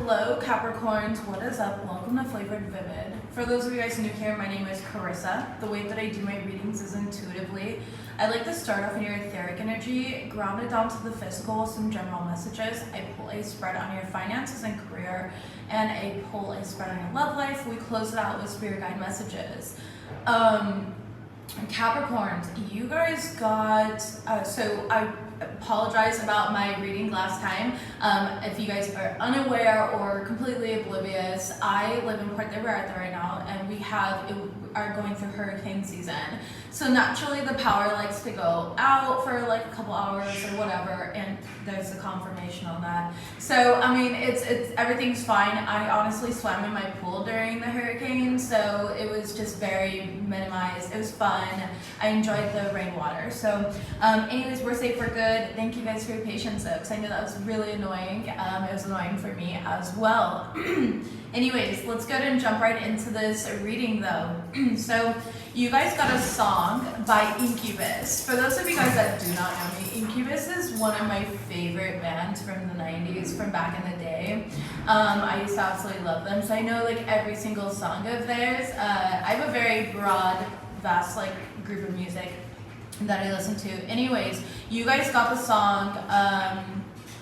Hello Capricorns, what is up? Welcome to FlavoredVivid. For those of you guys new here, my name is Carissa. The way that I do my readings is intuitively. I like to start off in your etheric energy, ground it down to the physical with some general messages. I pull a spread on your finances and career, and I pull a spread on your love life. We close it out with spirit guide messages. Capricorns, you guys got, so I apologize about my reading last time. If you guys are unaware or completely oblivious, I live in Puerto Vallarta right now, and we are going through hurricane season. So naturally the power likes to go out for like a couple hours or whatever, and there's a confirmation on that. So I mean, it's everything's fine. I honestly swam in my pool during the hurricane, so it was just very minimized. It was fun. I enjoyed the rainwater. So anyways, we're safe, we're good. Thank you guys for your patience though, because I know that was really annoying. It was annoying for me as well. Anyways, let's go ahead and jump right into this reading though. So you guys got a song by Incubus. For those of you guys that do not know me, Incubus is one of my favorite bands from the 90s, from back in the day. I used to absolutely love them, so I know like every single song of theirs. I have a very broad, vast like group of music that I listen to. Anyways, you guys got the song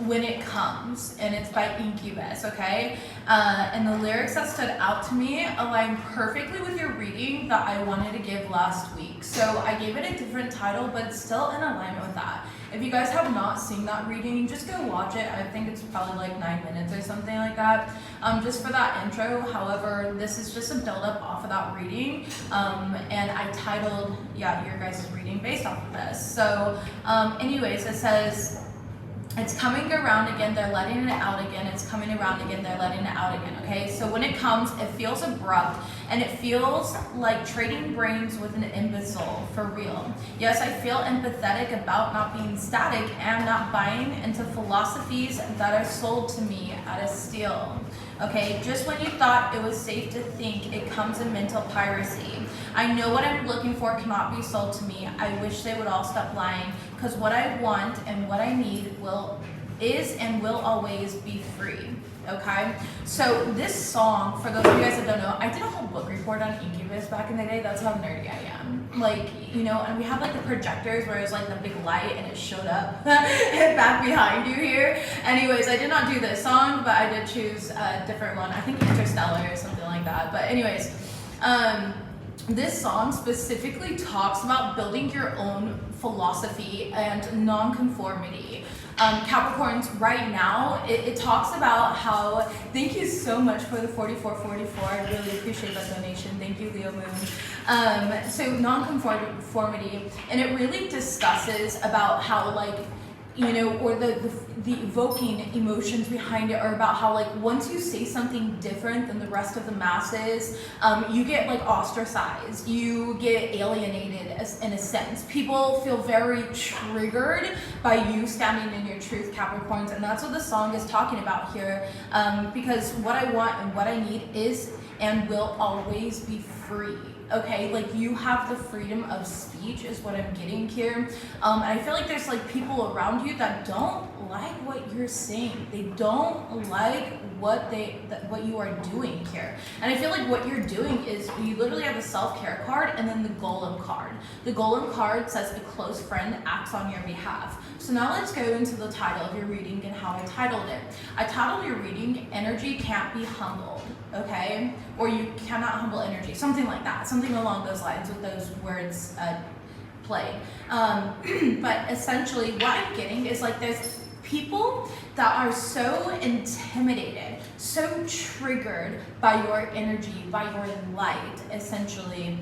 When It Comes, and it's by Incubus, okay? And the lyrics that stood out to me align perfectly with your reading that I wanted to give last week. So I gave it a different title, but it's still in alignment with that. If you guys have not seen that reading, just go watch it. I think it's probably like 9 minutes or something like that, just for that intro. However, this is just a build-up off of that reading, and I titled, your guys' reading based off of this. So anyways, it says, it's coming around again, they're letting it out again. It's coming around again, they're letting it out again, okay? So when it comes, it feels abrupt, and it feels like trading brains with an imbecile, for real. Yes, I feel empathetic about not being static and not buying into philosophies that are sold to me at a steal. Okay, just when you thought it was safe to think, it comes in mental piracy. I know what I'm looking for cannot be sold to me. I wish they would all stop lying, because what I want and what I need is and will always be free. Okay, so this song, for those of you guys that don't know, I did a whole book report on Incubus back in the day. That's how nerdy I am. Like, you know, and we have like the projectors where it's like the big light and it showed up back behind you here. Anyways, I did not do this song, but I did choose a different one. I think Interstellar or something like that. But anyways, this song specifically talks about building your own philosophy and non-conformity. Capricorns, right now, it talks about how, thank you so much for the 4444, I really appreciate that donation, thank you Leo Moon. So non-conformity, and it really discusses about how like, you know, or the evoking emotions behind it are about how like once you say something different than the rest of the masses, you get like ostracized, you get alienated in a sense. People feel very triggered by you standing in your truth, Capricorns, and that's what the song is talking about here, because what I want and what I need is and will always be free. Okay, like you have the freedom of speech is what I'm getting here. And I feel like there's like people around you that don't like what you're saying. They don't like what you are doing here. And I feel like what you're doing is you literally have a self-care card and then the golem card. The golem card says a close friend acts on your behalf. So now let's go into the title of your reading and how I titled it. I titled your reading, Energy Can't Be Humbled, okay? Or you cannot humble energy, something like that, something along those lines with those words played. But essentially what I'm getting is like there's people that are so intimidated, so triggered by your energy, by your light, essentially,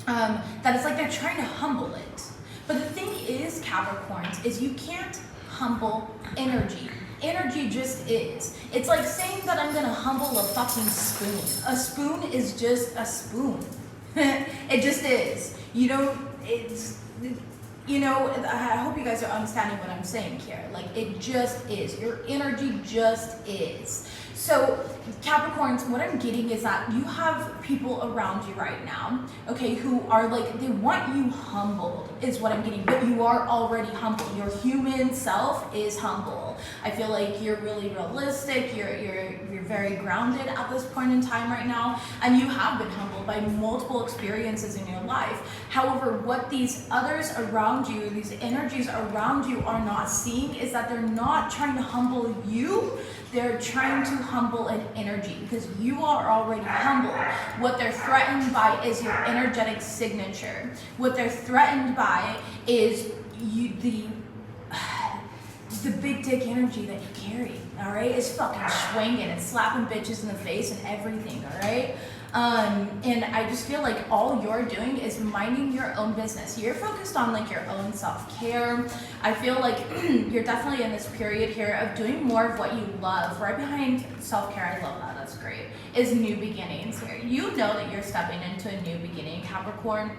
that it's like they're trying to humble it. But the thing is, Capricorns, is you can't humble energy. Energy just is. It's like saying that I'm gonna humble a fucking spoon. A spoon is just a spoon. It just is. You don't, you know, I hope you guys are understanding what I'm saying here. Like, it just is. Your energy just is. So, Capricorns, what I'm getting is that you have people around you right now, okay, who are like, they want you humbled, is what I'm getting, but you are already humble. Your human self is humble. I feel like you're really realistic, you're very grounded at this point in time right now, and you have been humbled by multiple experiences in your life. However, what these others around you, these energies around you are not seeing is that they're not trying to humble you, they're trying to humble an energy, because you are already humble. What they're threatened by is your energetic signature. What they're threatened by is you, the big dick energy that you carry, all right? It's fucking swinging and slapping bitches in the face and everything, all right? And I just feel like all you're doing is minding your own business. You're focused on like your own self-care. I feel like you're definitely in this period here of doing more of what you love. Right behind self-care, I love that, that's great, is new beginnings here. You know that you're stepping into a new beginning, Capricorn.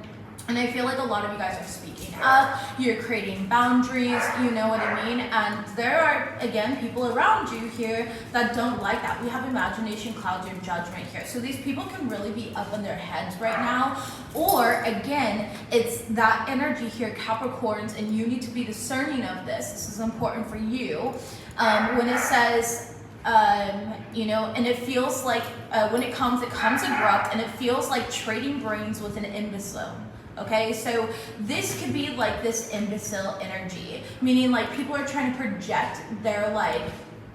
And I feel like a lot of you guys are speaking up, you're creating boundaries, you know what I mean? And there are, again, people around you here that don't like that. We have imagination clouds your judgment here. So these people can really be up in their heads right now. Or, again, it's that energy here, Capricorns, and you need to be discerning of this. This is important for you. When it says, you know, and it feels like when it comes abrupt, and it feels like trading brains with an imbecile. Okay, so this could be like this imbecile energy, meaning like people are trying to project their like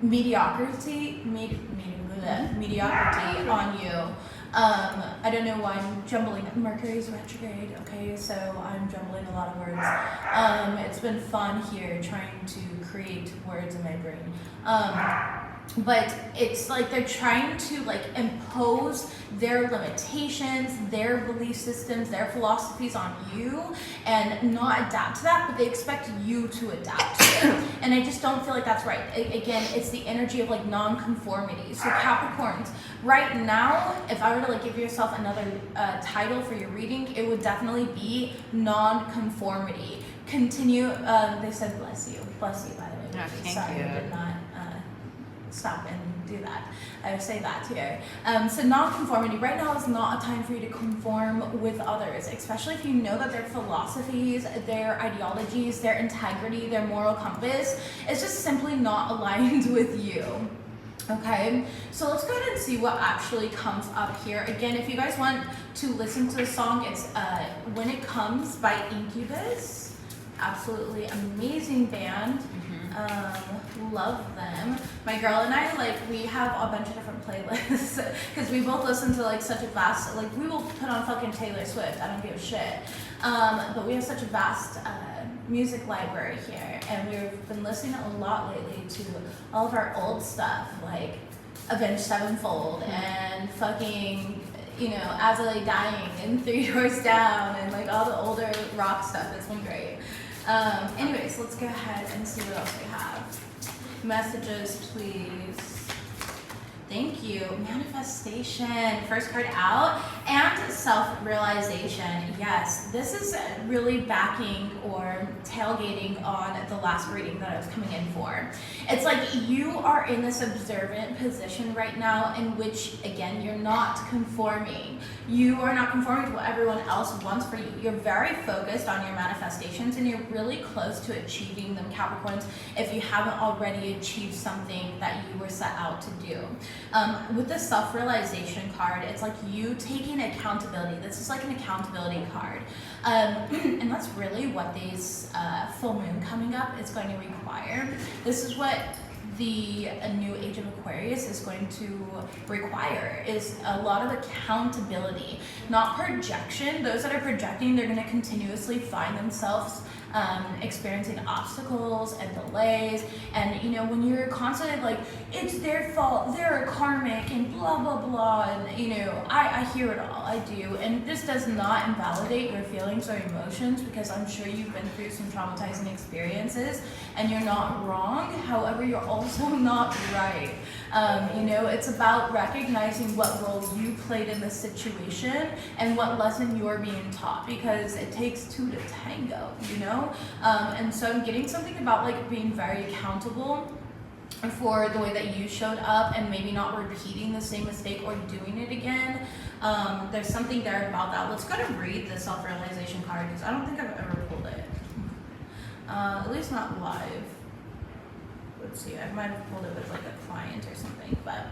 mediocrity on you. I don't know why I'm jumbling. Mercury's retrograde, okay, so I'm jumbling a lot of words. It's been fun here trying to create words in my brain. But it's like they're trying to like impose their limitations, their belief systems, their philosophies on you, and not adapt to that, but they expect you to adapt to it. And I just don't feel like that's right. Again, it's the energy of like non-conformity. So Capricorns, right now, if I were to like give yourself another title for your reading, it would definitely be non-conformity. Continue, they said bless you by the way. Oh, thank Sorry, you. I did not stop and do that. I would say that here. So non-conformity, right now is not a time for you to conform with others, especially if you know that their philosophies, their ideologies, their integrity, their moral compass is just simply not aligned with you. Okay, so let's go ahead and see what actually comes up here. Again, if you guys want to listen to the song, it's When It Comes by Incubus. Absolutely amazing band. Love them. My girl and I, like, we have a bunch of different playlists because we both listen to like such a vast, like, we will put on fucking Taylor Swift, I don't give a shit. But we have such a vast music library here, and we've been listening a lot lately to all of our old stuff, like Avenged Sevenfold and fucking, you know, As I Lay Dying and 3 Doors Down and like all the older rock stuff. It's been great. Anyways, let's go ahead and see what else we have. Messages, please. Thank you. Manifestation, first card out, and self-realization. Yes, this is really backing or tailgating on the last reading that I was coming in for. It's like you are in this observant position right now in which, again, you're not conforming. You are not conforming to what everyone else wants for you. You're very focused on your manifestations, and you're really close to achieving them, Capricorns, if you haven't already achieved something that you were set out to do. With the self-realization card, it's like you taking accountability. This is like an accountability card. And that's really what these full moon coming up is going to require. This is what the new age of Aquarius is going to require, is a lot of accountability, not projection. Those that are projecting, they're going to continuously find themselves experiencing obstacles and delays, and you know, when you're constantly like, it's their fault, they're karmic and blah blah blah, and you know, I hear it all, I do, and this does not invalidate your feelings or emotions, because I'm sure you've been through some traumatizing experiences, and you're not wrong. However, you're also not right. You know, it's about recognizing what role you played in the situation and what lesson you're being taught, because it takes two to tango, you know? And so I'm getting something about like being very accountable for the way that you showed up and maybe not repeating the same mistake or doing it again. There's something there about that. Let's go to read the self-realization card, because I don't think I've ever pulled it. At least not live. Let's see, I might have pulled it with like a client or something, but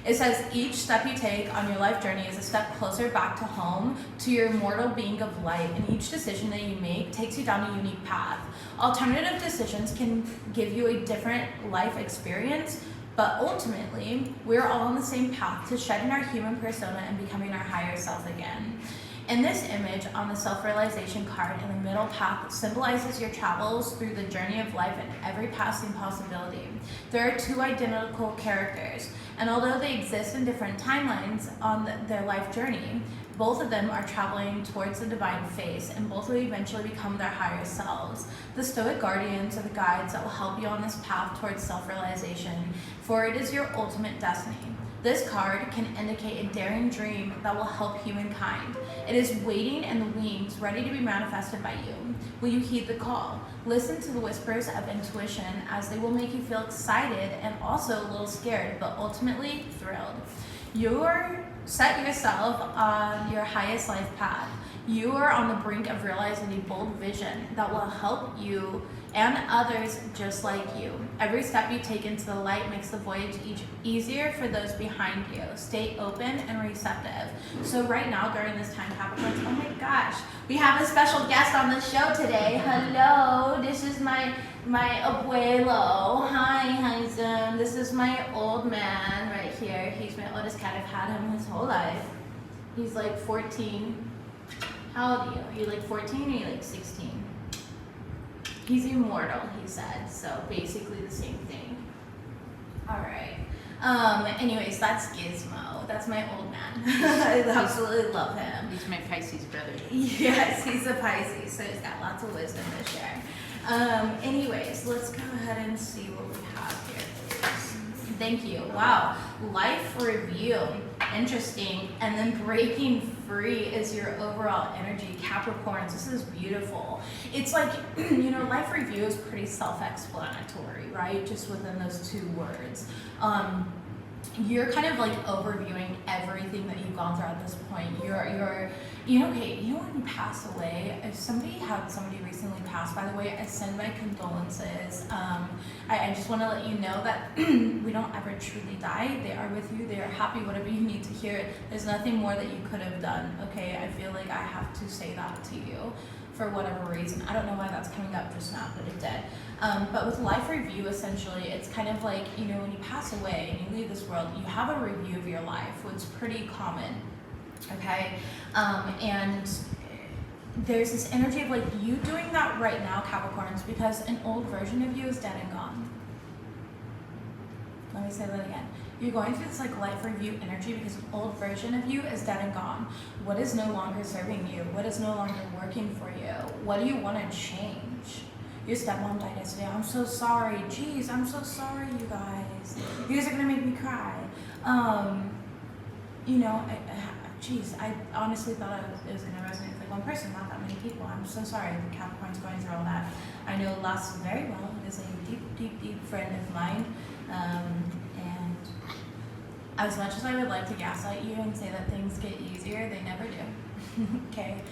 it says each step you take on your life journey is a step closer back to home, to your immortal being of light, and each decision that you make takes you down a unique path. Alternative decisions can give you a different life experience, but ultimately, we're all on the same path to shedding our human persona and becoming our higher self again. In this image on the self-realization card in the middle path symbolizes your travels through the journey of life and every passing possibility. There are two identical characters, and although they exist in different timelines on their life journey, both of them are traveling towards the divine face, and both will eventually become their higher selves. The Stoic guardians are the guides that will help you on this path towards self-realization, for it is your ultimate destiny. This card can indicate a daring dream that will help humankind. It is waiting in the wings, ready to be manifested by you. Will you heed the call? Listen to the whispers of intuition, as they will make you feel excited and also a little scared, but ultimately thrilled. Set yourself on your highest life path. You are on the brink of realizing a bold vision that will help you and others just like you. Every step you take into the light makes the voyage easier for those behind you. Stay open and receptive. So right now, during this time, Capricorns, oh my gosh, we have a special guest on the show today. Hello, this is my abuelo. Hi, handsome. This is my old man right here. He's my oldest cat. I've had him his whole life. He's like 14. How old are you? Are you like 14 or are you like 16? He's immortal, he said, so basically the same thing. All right. Anyways, that's Gizmo. That's my old man. I absolutely love him. He's my Pisces brother. Yes, he's a Pisces, so he's got lots of wisdom to share. Anyways, let's go ahead and see what we have here, please. Thank you. Wow. Life review. Interesting. And then breaking free is your overall energy. Capricorns, this is beautiful. It's like, you know, life review is pretty self-explanatory, right? Just within those two words. You're kind of like overviewing everything that you've gone through at this point. You know, when you pass away, if somebody recently passed, by the way, I send my condolences. I just want to let you know that we don't ever truly die. They are with you. They are happy, whatever you need to hear. There's nothing more that you could have done, okay? I feel like I have to say that to you for whatever reason. I don't know why that's coming up just now, but it did. But with life review, essentially, it's kind of like, you know, when you pass away and you leave this world, you have a review of your life, which is pretty common, okay? And there's this energy of like you doing that right now, Capricorns, because an old version of you is dead and gone. Let me say that again. You're going through this like life review energy because an old version of you is dead and gone. What is no longer serving you? What is no longer working for you? What do you want to change? Your stepmom died yesterday. I'm so sorry. Jeez, I'm so sorry, you guys. You guys are gonna make me cry. You know, I honestly thought it was gonna resonate with like one person, not that many people. I'm so sorry the Capricorn's going through all that. I know Lass very well. It is a deep, deep, deep friend of mine. And as much as I would like to gaslight you and say that things get easier, they never do. Okay?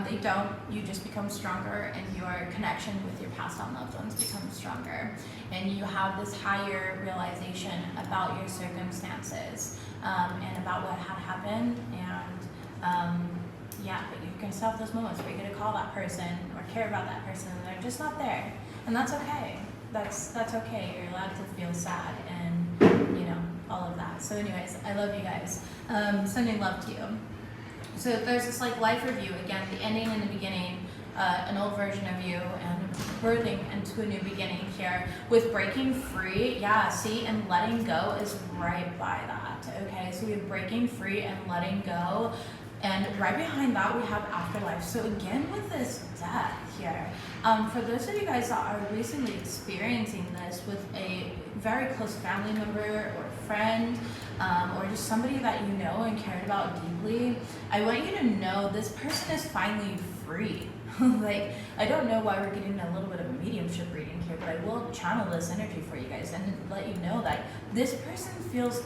They don't. You just become stronger, and your connection with your passed on loved ones becomes stronger. And you have this higher realization about your circumstances and about what had happened. And yeah, but you're going to still have those moments where you're going to call that person or care about that person, and they're just not there. And that's okay. That's okay. You're allowed to feel sad and, you know, all of that. So anyways, I love you guys. Sending love to you. So there's this like life review, again, the ending and the beginning, an old version of you and birthing into a new beginning here. With breaking free, yeah, see, and letting go is right by that, okay? So you're breaking free and letting go. And right behind that, we have afterlife. So again, with this death here, for those of you guys that are recently experiencing this with a very close family member or friend, or just somebody that you know and cared about deeply, I want you to know this person is finally free. Like, I don't know why we're getting a little bit of a mediumship reading here, but I will channel this energy for you guys and let you know that this person feels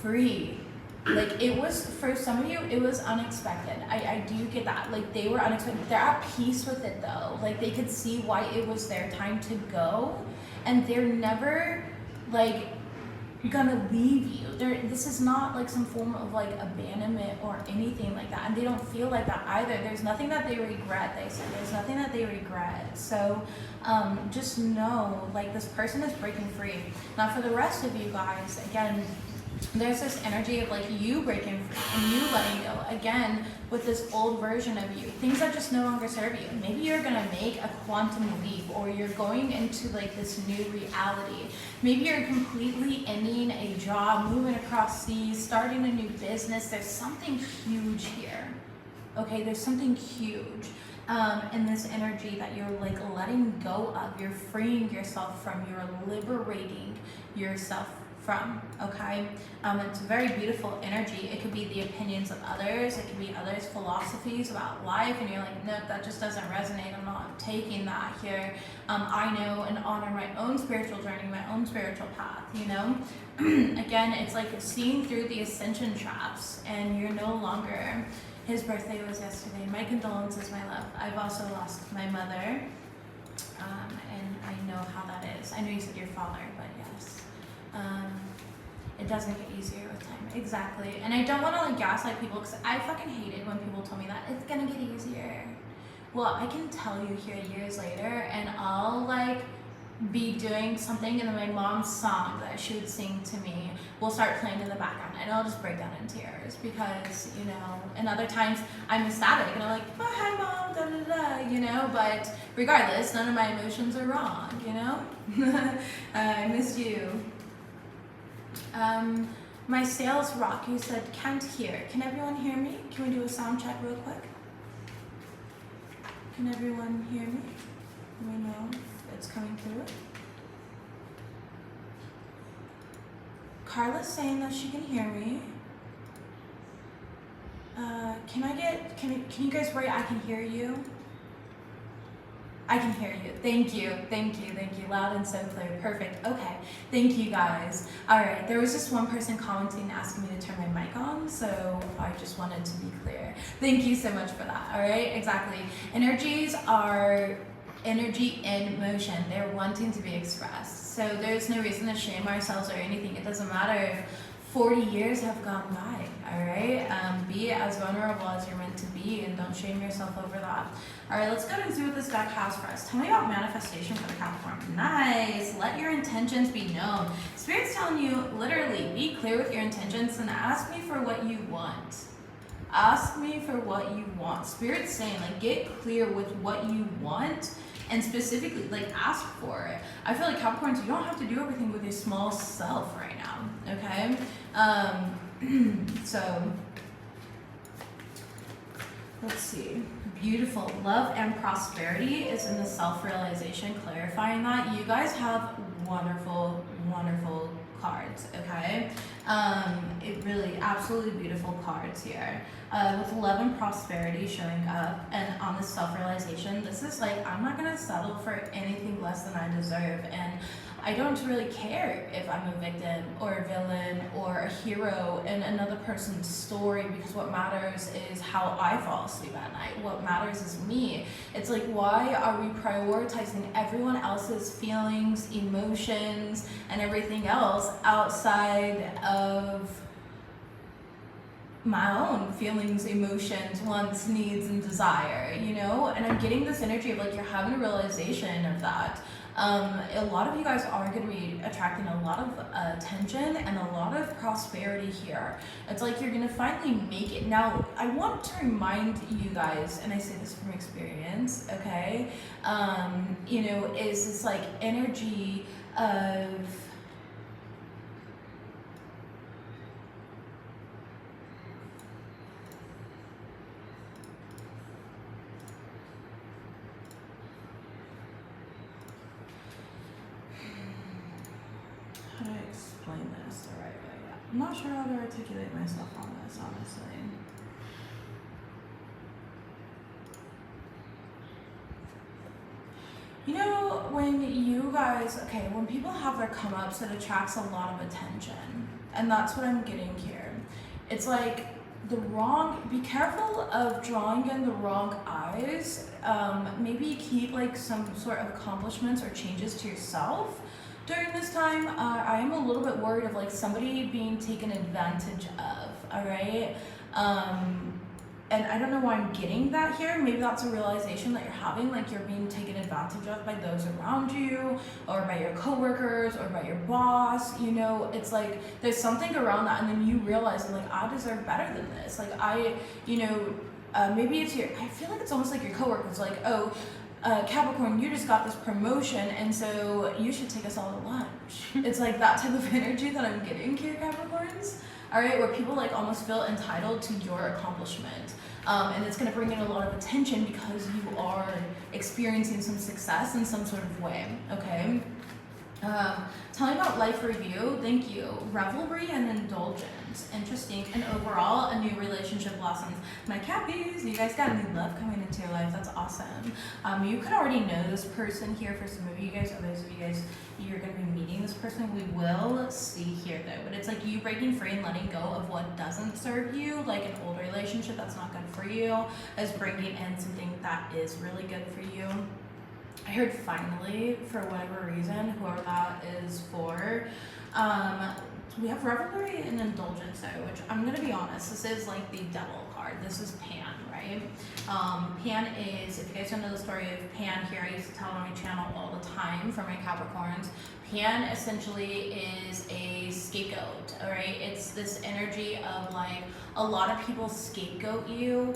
free. Like, it was, for some of you, it was unexpected. I do get that. Like, they were unexpected. They're at peace with it, though. Like, they could see why it was their time to go, and they're never, like, gonna leave you. This is not like some form of like abandonment or anything like that, and they don't feel like that either. There's nothing that they regret. They said there's nothing that they regret. So just know, like, this person is breaking free. Now for the rest of you guys, again, there's this energy of like you breaking free and you letting go again with this old version of you, things that just no longer serve you. Maybe you're gonna make a quantum leap, or you're going into like this new reality. Maybe you're completely ending a job, moving across seas, starting a new business. There's something huge here. Okay, there's something huge in this energy that you're like letting go of. You're freeing yourself from, you're liberating yourself from, okay? It's a very beautiful energy. It could be the opinions of others, it could be others' philosophies about life, and you're like, nope, that just doesn't resonate, I'm not taking that here. I know and honor my own spiritual journey, my own spiritual path, you know? Again, it's like seeing through the ascension traps, and you're no longer, his birthday was yesterday, my condolences, my love. I've also lost my mother, and I know how that is. I know you said your father, but yes. It doesn't get easier with time. Exactly. And I don't want to like gaslight people, because I fucking hated when people told me that it's gonna get easier. Well, I can tell you here years later, and I'll like be doing something, and then my mom's song that she would sing to me will start playing in the background, and I'll just break down in tears, because, you know, and other times I'm ecstatic and I'm like, oh, hi mom, da da da, you know, but regardless, none of my emotions are wrong, you know? I miss you. My sales rock, you said can't hear. Can everyone hear me? Can we do a sound check real quick? Can everyone hear me? Let me know if it's coming through. Carla's saying that she can hear me. Can you guys write I can hear you? I can hear you. Thank you. Loud and so clear. Perfect. Okay. Thank you guys. All right. There was just one person commenting asking me to turn my mic on, so I just wanted to be clear. Thank you so much for that. All right. Exactly. Energies are energy in motion. They're wanting to be expressed. So there's no reason to shame ourselves or anything. It doesn't matter if 40 years have gone by, all right? Be as vulnerable as you're meant to be, and don't shame yourself over that. All right, let's go and see what this deck has for us. Tell me about manifestation for the Capricorn. Nice. Let your intentions be known. Spirit's telling you, literally, be clear with your intentions and ask me for what you want. Ask me for what you want. Spirit's saying, like, get clear with what you want, and specifically, like, ask for it. I feel like Capricorns, you don't have to do everything with your small self right now, okay? So, let's see. Beautiful. Love and prosperity is in the self-realization, clarifying that. You guys have wonderful, wonderful cards, okay? It really, absolutely beautiful cards here. With love and prosperity showing up, and on the self-realization, this is like, I'm not gonna settle for anything less than I deserve, and I don't really care if I'm a victim or a villain or a hero in another person's story, because what matters is how I fall asleep at night. What matters is me. It's like, why are we prioritizing everyone else's feelings, emotions, and everything else outside of my own feelings, emotions, wants, needs, and desire, you know? And I'm getting this energy of like, you're having a realization of that. A lot of you guys are going to be attracting a lot of attention and a lot of prosperity here. It's like you're going to finally make it. Now, I want to remind you guys, and I say this from experience, okay? You know, is this like energy of explain this the right way. I'm not sure how to articulate myself on this, honestly. You know, when you guys, okay, when people have their come-ups, it attracts a lot of attention. And that's what I'm getting here. It's like be careful of drawing in the wrong eyes. Maybe keep like some sort of accomplishments or changes to yourself during this time. I am a little bit worried of like somebody being taken advantage of, all right? And I don't know why I'm getting that here. Maybe that's a realization that you're having, like you're being taken advantage of by those around you, or by your coworkers, or by your boss. You know, it's like there's something around that, and then you realize, like, I deserve better than this. Like maybe it's I feel like it's almost like your coworkers, like, oh, Capricorn, you just got this promotion, and so you should take us all to lunch. It's like that type of energy that I'm getting here, Capricorns. All right, where people like almost feel entitled to your accomplishment. And it's going to bring in a lot of attention because you are experiencing some success in some sort of way, okay? Tell me about life review. Thank you. Revelry and indulgence. Interesting. And overall, a new relationship blossoms. My Cappies, you guys got new love coming into your life. That's awesome. You could already know this person here. For some of you guys, others of you guys, you're going to be meeting this person. We will see here though. But it's like you breaking free and letting go of what doesn't serve you, like an old relationship that's not good for you, as bringing in something that is really good for you. I heard finally, for whatever reason, whoever that is for. We have revelry and indulgence though, which I'm going to be honest, this is like the devil card. This is Pan, right? Pan is, if you guys don't know the story of Pan here, I used to tell it on my channel all the time for my Capricorns. Pan essentially is a scapegoat, all right? It's this energy of like a lot of people scapegoat you.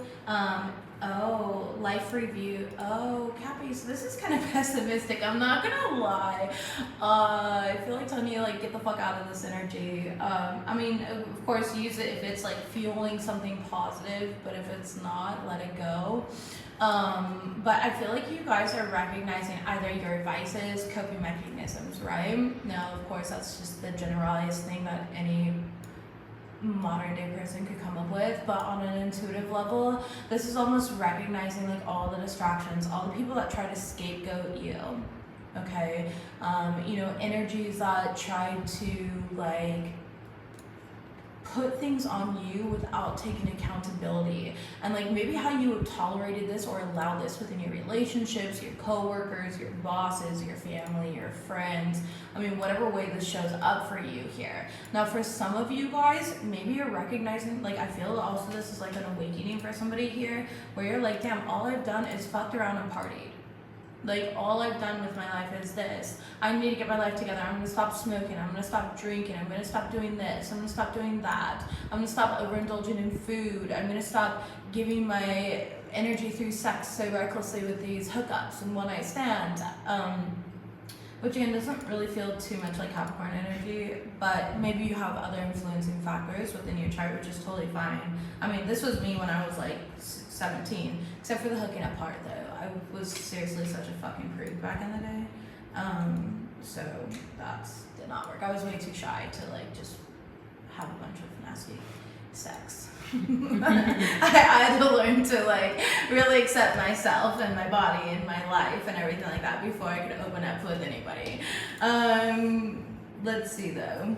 Oh, life review. Oh, Cappies, this is kind of pessimistic. I'm not gonna lie. I feel like telling you like get the fuck out of this energy. I mean, of course, use it if it's like fueling something positive, but if it's not, let it go. But I feel like you guys are recognizing either your vices, coping mechanisms, right? Now, of course, that's just the generalized thing that any modern day person could come up with, but on an intuitive level, this is almost recognizing like all the distractions, all the people that try to scapegoat you, okay? You know, energies that try to like put things on you without taking accountability, and like maybe how you have tolerated this or allowed this within your relationships, your coworkers, your bosses, your family, your friends. I mean, whatever way this shows up for you here. Now, for some of you guys, maybe you're recognizing, like I feel also this is like an awakening for somebody here, where you're like, damn, all I've done is fucked around and partied. Like, all I've done with my life is this. I need to get my life together. I'm going to stop smoking. I'm going to stop drinking. I'm going to stop doing this. I'm going to stop doing that. I'm going to stop overindulging in food. I'm going to stop giving my energy through sex so recklessly with these hookups and one-night stands. Which again doesn't really feel too much like Capricorn energy, but maybe you have other influencing factors within your chart, which is totally fine. I mean, this was me when I was like 17, except for the hooking up part though. I was seriously such a fucking prude back in the day. So that did not work. I was way too shy to like just have a bunch of nasty sex. I had to learn to like really accept myself and my body and my life and everything like that before I could open up with anybody. Let's see though.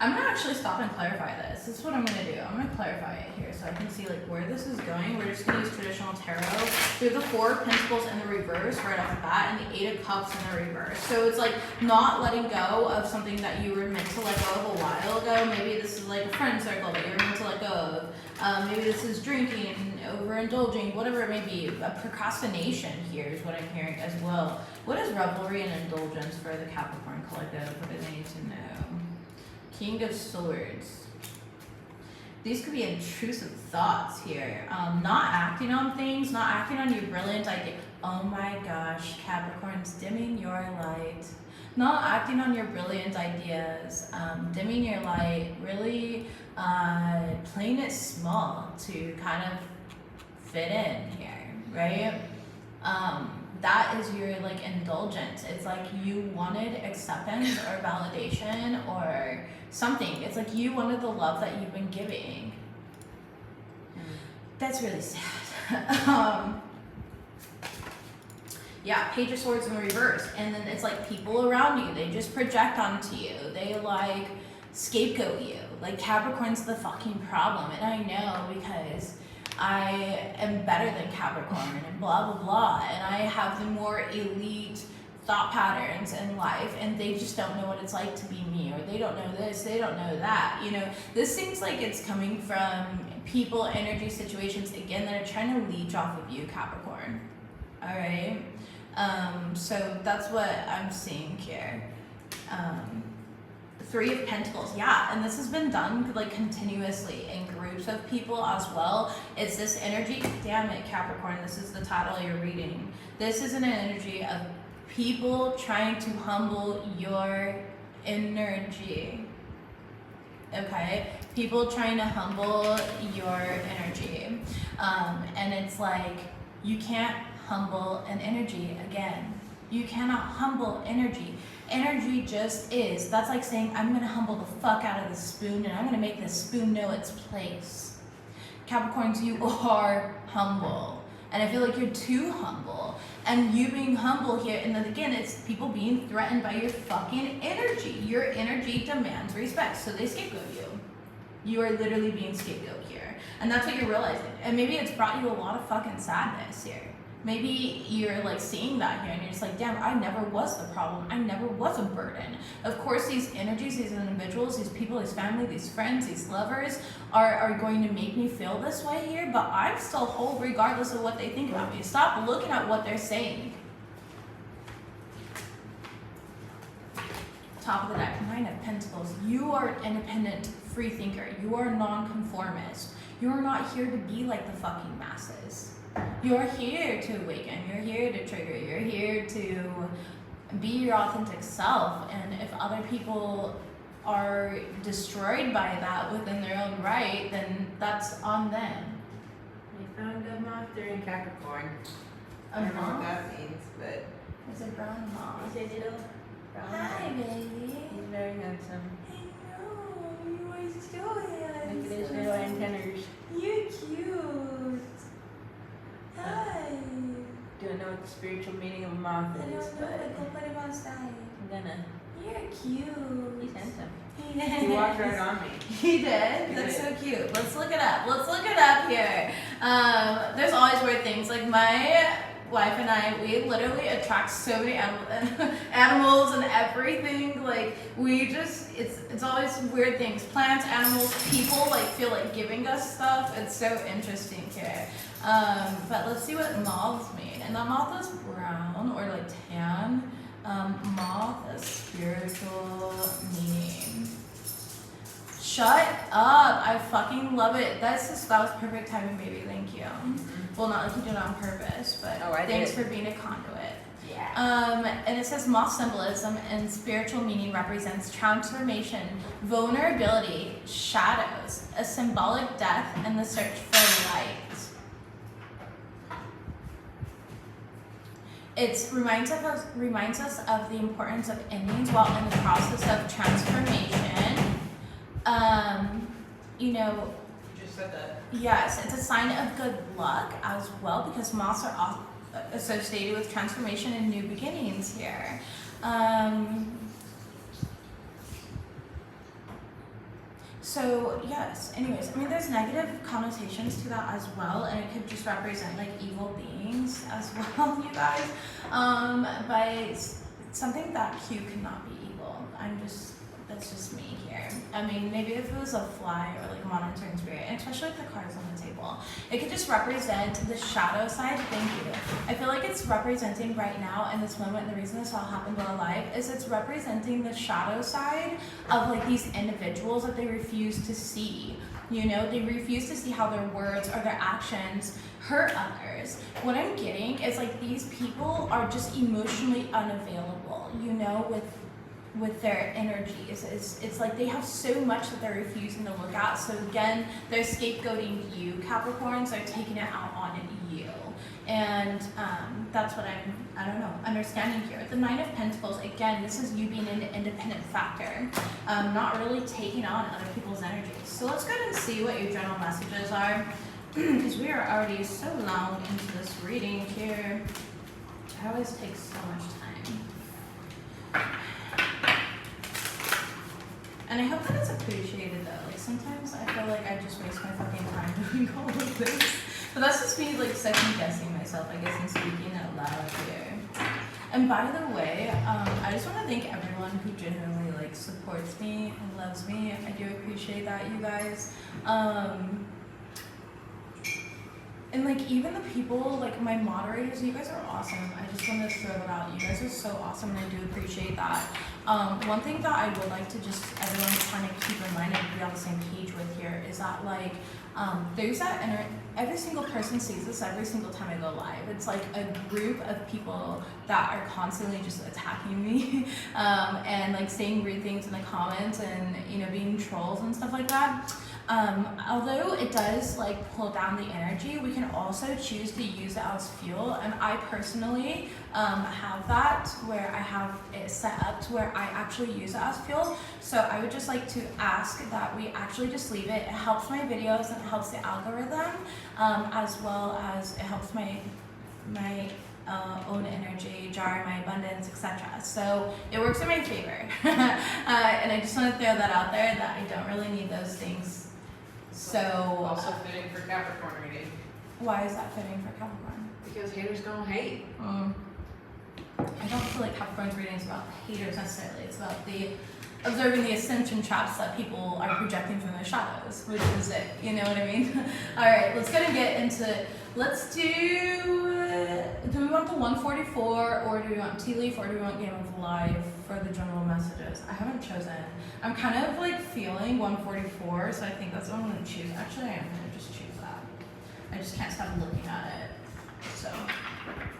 I'm gonna actually stop and clarify this. This is what I'm gonna do. I'm gonna clarify it here so I can see like where this is going. We're just gonna use traditional tarot. We have the 4 of Pentacles in the reverse right off the bat, and the 8 of Cups in the reverse. So it's like not letting go of something that you were meant to let go of a while ago. Maybe this is like a friend circle that you were meant to let go of. Maybe this is drinking, overindulging, whatever it may be. A procrastination here is what I'm hearing as well. What is revelry and indulgence for the Capricorn collective? What do they need to know? King of Swords. These could be intrusive thoughts here. Not acting on things, not acting on your brilliant idea. Oh my gosh, Capricorns, dimming your light. Not acting on your brilliant ideas, dimming your light, really playing it small to kind of fit in here, right? that is your like indulgence. It's like you wanted acceptance or validation or something. It's like you wanted the love that you've been giving. That's really sad. Yeah, Page of Swords in reverse. And then it's like people around you, they just project onto you. They like scapegoat you. Like Capricorn's the fucking problem. And I know because I am better than Capricorn and blah, blah, blah. And I have the more elite thought patterns in life, and they just don't know what it's like to be me, or they don't know this, they don't know that. You know, this seems like it's coming from people, energy, situations, again, that are trying to leech off of you, Capricorn. All right? So that's what I'm seeing here. Three of Pentacles, yeah, and this has been done like continuously in groups of people as well. It's this energy, damn it, Capricorn, this is the title you're reading. This is an energy of people trying to humble your energy, okay? People trying to humble your energy. And it's like, you can't humble an energy again. You cannot humble energy. Energy just is. That's like saying, I'm gonna humble the fuck out of the spoon and I'm gonna make this spoon know its place. Capricorns, you are humble. And I feel like you're too humble. And you being humble here, and then again, it's people being threatened by your fucking energy. Your energy demands respect, so they scapegoat you. You are literally being scapegoat here. And that's what you're realizing. And maybe it's brought you a lot of fucking sadness here. Maybe you're like seeing that here and you're just like, damn, I never was the problem. I never was a burden. Of course, these energies, these individuals, these people, these family, these friends, these lovers are going to make me feel this way here, but I'm still whole regardless of what they think about me. Stop looking at what they're saying. Top of the deck, Nine of Pentacles. You are an independent free thinker. You are non-conformist. You are not here to be like the fucking masses. You're here to awaken, you're here to trigger, you're here to be your authentic self. And if other people are destroyed by that within their own right, then that's on them. We found a moth during Capricorn. A I don't know moth? what that means, but It's a brown moth. he's a little brown Hi, moth. baby. He's very handsome. I know, you are so handsome. Look at his little antennas. You're cute. Hi. Don't know what the spiritual meaning of a moth I is, don't know, but go put him outside. I'm gonna. You're cute. He's handsome. Yes. He walked right on me. He did? He That's did. so cute. Let's look it up. Let's look it up here. There's always weird things. Like my wife and I, we literally attract so many animals and everything. Like we just, it's always weird things. Plants, animals, people like feel like giving us stuff. It's so interesting here. But let's see what moths mean. And the moth is brown or like tan. Moth is spiritual meaning. Shut up. I fucking love it. That was perfect timing, baby. Thank you. Well, not like you did it on purpose, but Oh, I thanks did. for being a conduit. Yeah. And it says moth symbolism and spiritual meaning represents transformation, vulnerability, shadows, a symbolic death, and the search for light. It reminds us of the importance of endings while in the process of transformation. You know, You just said that. yes, it's a sign of good luck as well because moths are associated with transformation and new beginnings here. So yes, anyways, I mean there's negative connotations to that as well, and it could just represent like evil beings as well, you guys. But something that cute cannot be evil. That's just me here. I mean, maybe if it was a fly or like a monitoring spirit, and especially if the cards on the table, it could just represent the shadow side. Thank you. I feel like it's representing right now in this moment, and the reason this all happened while alive is it's representing the shadow side of like these individuals that they refuse to see. You know, they refuse to see how their words or their actions hurt others. What I'm getting is like these people are just emotionally unavailable, you know, with their energies. It's like they have so much that they're refusing to look at. So again, they're scapegoating you, Capricorns. They're taking it out on you. And that's what I don't know, understanding here. The Nine of Pentacles, again, this is you being an independent factor, not really taking on other people's energies. So let's go ahead and see what your general messages are, because we are already so long into this reading here. It always takes so much time. And I hope that it's appreciated though. Like sometimes I feel like I just waste my fucking time doing all of this. But that's just me like second guessing myself, I guess, and speaking out loud here. And by the way, I just want to thank everyone who genuinely like supports me and loves me. I do appreciate that, you guys. And like even the people, like my moderators, you guys are awesome. I just want to throw that out. You guys are so awesome and I do appreciate that. One thing that I would like to just everyone kind of keep in mind and be on the same page with here is that like there's that every single person sees this every single time I go live. It's like a group of people that are constantly just attacking me and like saying weird things in the comments and, you know, being trolls and stuff like that. Although it does like pull down the energy, we can also choose to use it as fuel. And I personally have that where I have it set up to where I actually use it as fuel. So I would just like to ask that we actually just leave it. It helps my videos and it helps the algorithm, as well as it helps my own energy, jar, my abundance, etc. So it works in my favor. And I just want to throw that out there that I don't really need those things. So Also fitting for Capricorn reading. Why is that fitting for Capricorn? Because haters gonna hate. I don't feel like Capricorn's reading is about haters necessarily. It's about the observing the ascension traps that people are projecting from their shadows, which is it. You know what I mean? All right, let's go and get into it. Let's do we want the 144 or do we want Tea Leaf or do we want Game of Life for the general messages? I haven't chosen. I'm kind of like feeling 144, so I think that's what I'm going to choose. Actually, I am going to just choose that. I just can't stop looking at it. So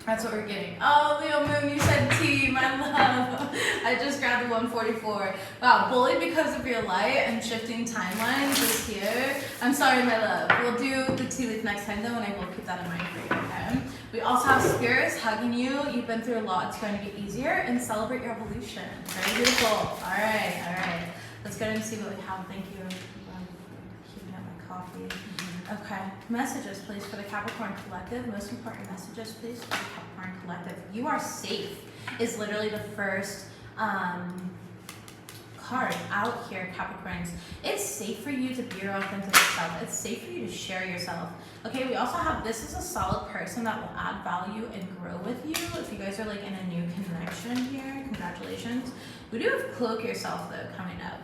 that's what we're getting. Oh, Leo Moon, you said tea, my love. I just grabbed the 144. Wow, bullied because of your light and shifting timelines this year. I'm sorry, my love. We'll do the tea leaf next time though, and I will keep that in mind for you, okay? We also have spirits hugging you. You've been through a lot. It's going to get easier, and celebrate your evolution. Very beautiful. All right, all right. Let's go and see what we have. Thank you for keeping up my coffee. Okay, messages please for the Capricorn Collective. Most important messages please for the Capricorn Collective. You are safe is literally the first card out here, Capricorns. It's safe for you to be your authentic self. It's safe for you to share yourself. Okay, we also have this is a solid person that will add value and grow with you. If you guys are like in a new connection here, congratulations. We do have Cloak Yourself though coming up.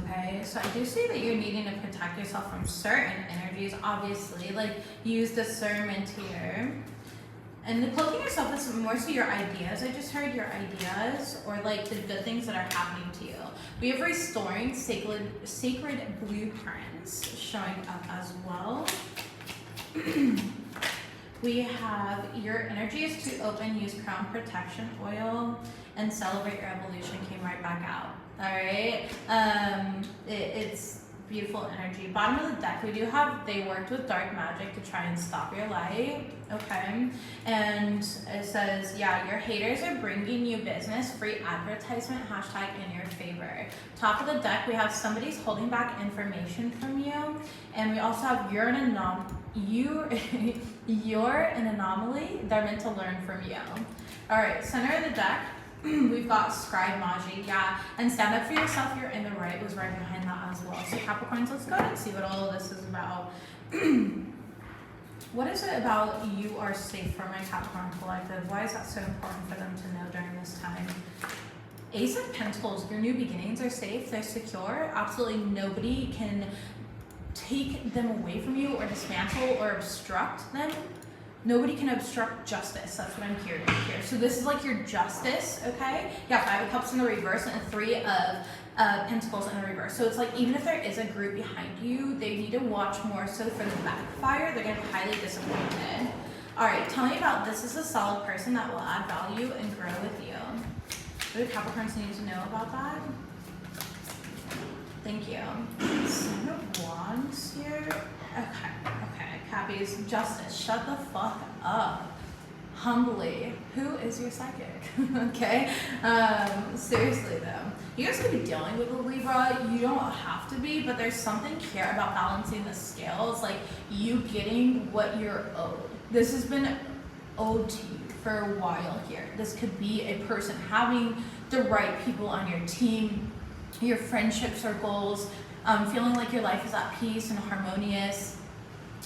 Okay, so I do see that you're needing to protect yourself from certain energies, obviously, like use discernment here. And the cloaking yourself is more so your ideas. I just heard your ideas or like the good things that are happening to you. We have restoring sacred blueprints showing up as well. We have your energy is to open, use crown protection oil, and celebrate your evolution came right back out. All right, it's beautiful energy. Bottom of the deck, we do have they worked with dark magic to try and stop your light. Okay, and it says, yeah, your haters are bringing you business, free advertisement, hashtag in your favor. Top of the deck, we have somebody's holding back information from you, and we also have you're an anomaly. They're meant to learn from you. All right, center of the deck. We've got Scribe Maji, yeah, and stand up for yourself, you're in the right, was right behind that as well. So Capricorns, let's go ahead and see what all of this is about. What is it about you are safe for my Capricorn Collective? Why is that so important for them to know during this time? Ace of Pentacles, your new beginnings are safe, they're secure. Absolutely nobody can take them away from you or dismantle or obstruct them. Nobody can obstruct justice. That's what I'm hearing here. So this is like your justice, okay? Yeah, 5 of Cups in the reverse and 3 of Pentacles in the reverse. So it's like even if there is a group behind you, they need to watch more so for the backfire. They're going to be highly disappointed. All right, tell me about this is a solid person that will add value and grow with you. What do Capricorns need to know about that? Thank you. 7 of Wands here. Okay. Cappies, Justice, shut the fuck up. Humbly, who is your psychic? Okay, seriously though, you guys could be dealing with a Libra. You don't have to be, but there's something here about balancing the scales, like you getting what you're owed. This has been owed to you for a while here. This could be a person having the right people on your team, your friendship circles, feeling like your life is at peace and harmonious.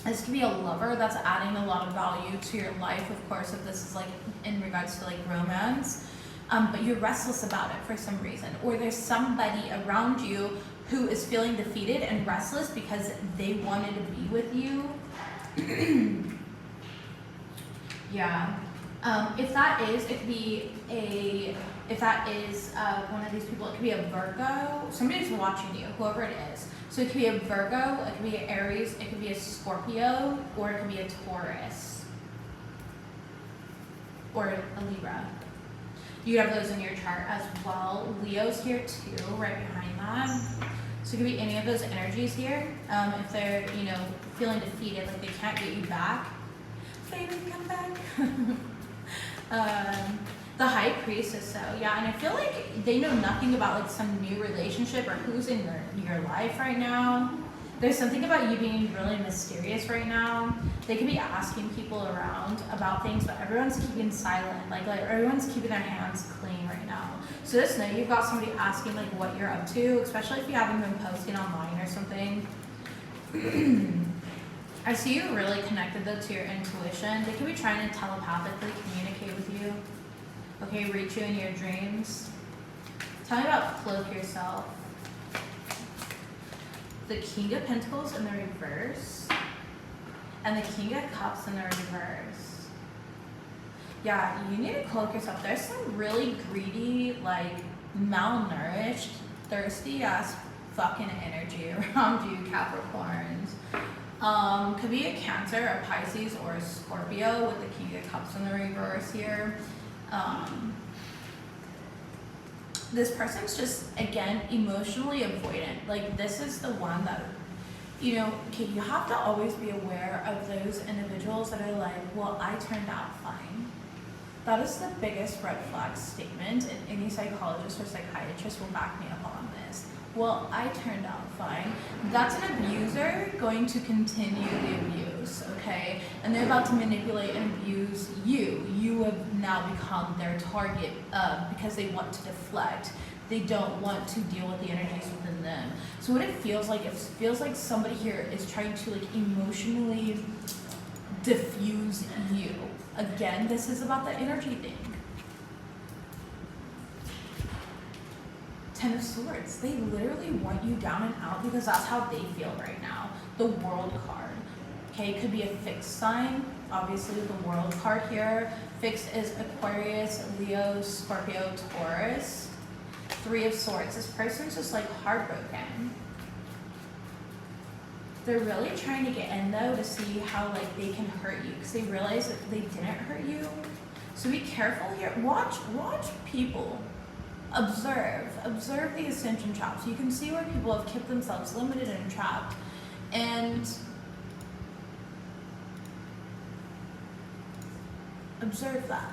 This could be a lover that's adding a lot of value to your life, of course, if this is like in regards to like romance, but you're restless about it for some reason. Or there's somebody around you who is feeling defeated and restless because they wanted to be with you. Yeah. If that is, it could be if that is one of these people, it could be a Virgo. Somebody's watching you, whoever it is. So it could be a Virgo, it could be an Aries, it could be a Scorpio, or it could be a Taurus. Or a Libra. You have those in your chart as well. Leo's here too, right behind that. So it could be any of those energies here. If they're, you know, feeling defeated, like they can't get you back. Baby, come back. The High Priestess, so yeah, and I feel like they know nothing about like some new relationship or who's in your life right now. There's something about you being really mysterious right now. They could be asking people around about things, but everyone's keeping silent. Like everyone's keeping their hands clean right now. So just know you've got somebody asking like what you're up to, especially if you haven't been posting online or something. I see you really connected though to your intuition. They could be trying to telepathically communicate with you. Okay, reach you in your dreams. Tell me about Cloak Yourself. The King of Pentacles in the reverse. And the King of Cups in the reverse. Yeah, you need to cloak yourself. There's some really greedy, like malnourished, thirsty ass fucking energy around you, Capricorns. Could be a Cancer, a Pisces, or a Scorpio with the King of Cups in the reverse here. This person's just, again, emotionally avoidant. Like, this is the one that, you know, okay, you have to always be aware of those individuals that are like, well, I turned out fine. That is the biggest red flag statement, and any psychologist or psychiatrist will back me up on this. Well, I turned out fine. That's an abuser going to continue the abuse, okay? And they're about to manipulate and abuse you. You have now become their target because they want to deflect. They don't want to deal with the energies within them. So what it feels like somebody here is trying to like emotionally diffuse you. Again, this is about the energy thing. Ten of Swords. They literally want you down and out because that's how they feel right now. The World card. Okay, it could be a fixed sign. Obviously, the World card here. Fixed is Aquarius, Leo, Scorpio, Taurus. Three of Swords. This person's just like heartbroken. They're really trying to get in though to see how like they can hurt you because they realize that they didn't hurt you. So be careful here. Watch people. Observe the ascension traps. You can see where people have kept themselves limited and trapped. And observe that.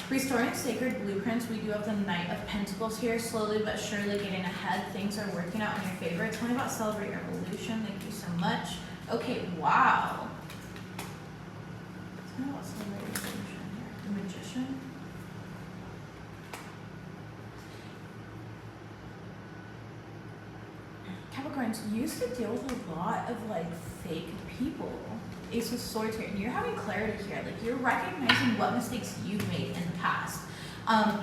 Restoring sacred blueprints, we do have the Knight of Pentacles here, slowly but surely getting ahead. Things are working out in your favor. Tell me about Celebrate Your Evolution. Thank you so much. Okay, wow. Tell me about Celebrate Your Evolution here. The Magician. Capricorns, you used to deal with a lot of like fake people. Ace of Swords here, and you're having clarity here. Like you're recognizing what mistakes you've made in the past.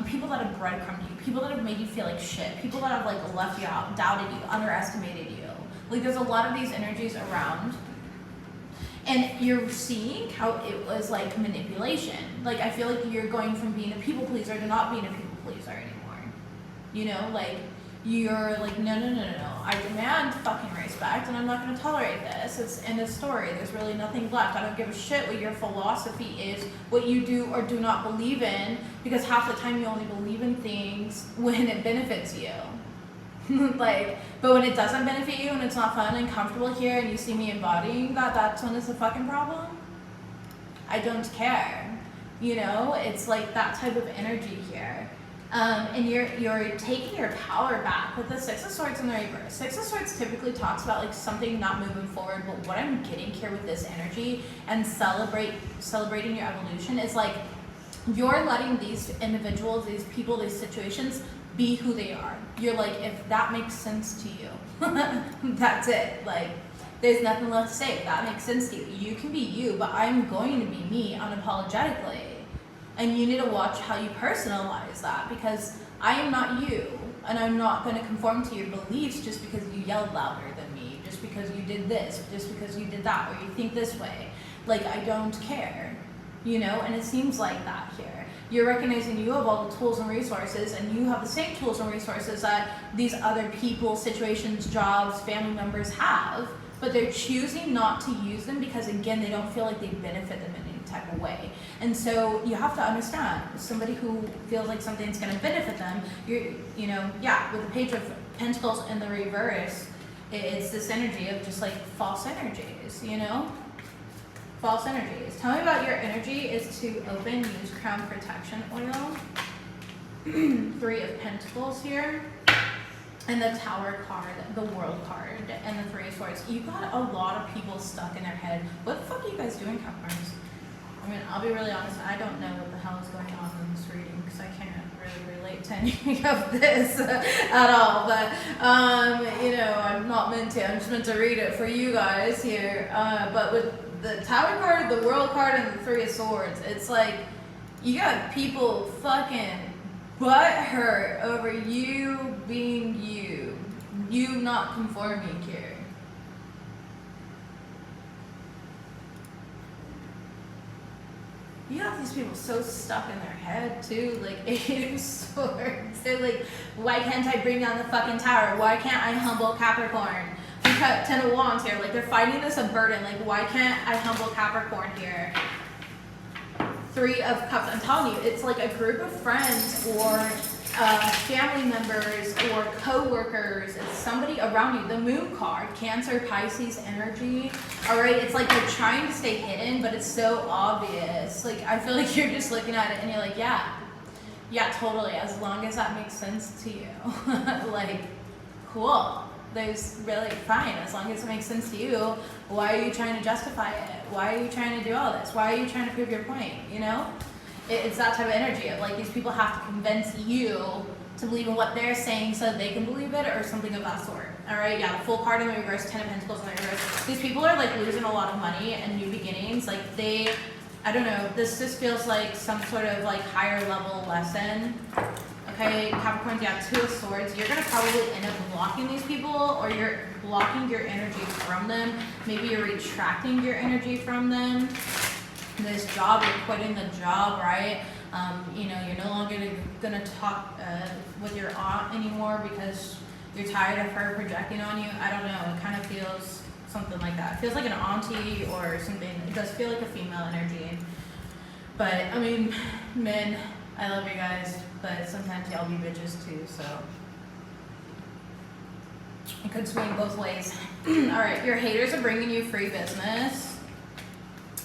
People that have breadcrumbed you, people that have made you feel like shit, people that have like left you out, doubted you, underestimated you. Like there's a lot of these energies around. And you're seeing how it was like manipulation. Like I feel like you're going from being a people pleaser to not being a people pleaser anymore. You know, like you're like, no. I demand fucking respect and I'm not gonna tolerate this. It's end of story. There's really nothing left. I don't give a shit what your philosophy is, what you do or do not believe in, because half the time you only believe in things when it benefits you. Like, but when it doesn't benefit you and it's not fun and comfortable here and you see me embodying that, that's when it's a fucking problem. I don't care. You know, it's like that type of energy here. And you're taking your power back with the Six of Swords in the reverse. Six of Swords typically talks about like something not moving forward, but what I'm getting here with this energy and celebrating your evolution is like you're letting these individuals, these people, these situations be who they are. You're like, if that makes sense to you, that's it. Like, there's nothing left to say. If that makes sense to you, you can be you, but I'm going to be me unapologetically. And you need to watch how you personalize that, because I am not you, and I'm not going to conform to your beliefs just because you yelled louder than me, just because you did this, just because you did that, or you think this way. Like, I don't care, you know, and it seems like that here. You're recognizing you have all the tools and resources, and you have the same tools and resources that these other people, situations, jobs, family members have, but they're choosing not to use them because, again, they don't feel like they benefit them in any type of way. And so you have to understand, somebody who feels like something's going to benefit them, you know, yeah, with the Page of Pentacles in the reverse, it's this energy of just like false energies, you know? False energies. Tell me about your energy is to open, use Crown Protection Oil. 3 of Pentacles here. And the Tower card, the World card, and the 3 of Swords. You got a lot of people stuck in their head. What the fuck are you guys doing, Capricorns? I mean, I'll be really honest, I don't know what the hell is going on in this reading because I can't really relate to any of this at all. But, you know, I'm not meant to. I'm just meant to read it for you guys here. But with the Tower card, the World card, and the 3 of Swords, it's like you got people fucking butthurt over you being you not conforming here. You have these people so stuck in their head too, like 8 of Swords. They're like, why can't I bring down the fucking tower? Why can't I humble Capricorn? We cut 10 of Wands here. Like, they're finding this a burden. Like, why can't I humble Capricorn here? 3 of Cups. I'm telling you, it's like a group of friends or family members or co-workers. It's somebody around you. The Moon card, Cancer, Pisces energy. All right, it's like they're trying to stay hidden, but it's so obvious. Like, I feel like you're just looking at it and you're like, yeah, totally. As long as that makes sense to you. Like, cool. There's really fine. As long as it makes sense to you, why are you trying to justify it? Why are you trying to do all this? Why are you trying to prove your point? You know? It's that type of energy of like these people have to convince you to believe in what they're saying so they can believe it or something of that sort. All right, yeah, the Full card in the reverse, 10 of Pentacles in the reverse. These people are like losing a lot of money and new beginnings. Like I don't know, this just feels like some sort of like higher level lesson. Okay, Capricorns, yeah, 2 of Swords. You're gonna probably end up blocking these people, or you're blocking your energy from them. Maybe you're retracting your energy from them. This job, you're quitting the job, right? You know, you're no longer gonna talk with your aunt anymore because you're tired of her projecting on you. I don't know, it kind of feels something like that. It feels like an auntie or something. It does feel like a female energy. But, I mean, men, I love you guys, but sometimes y'all be bitches too, so. It could swing both ways. Alright, your haters are bringing you free business.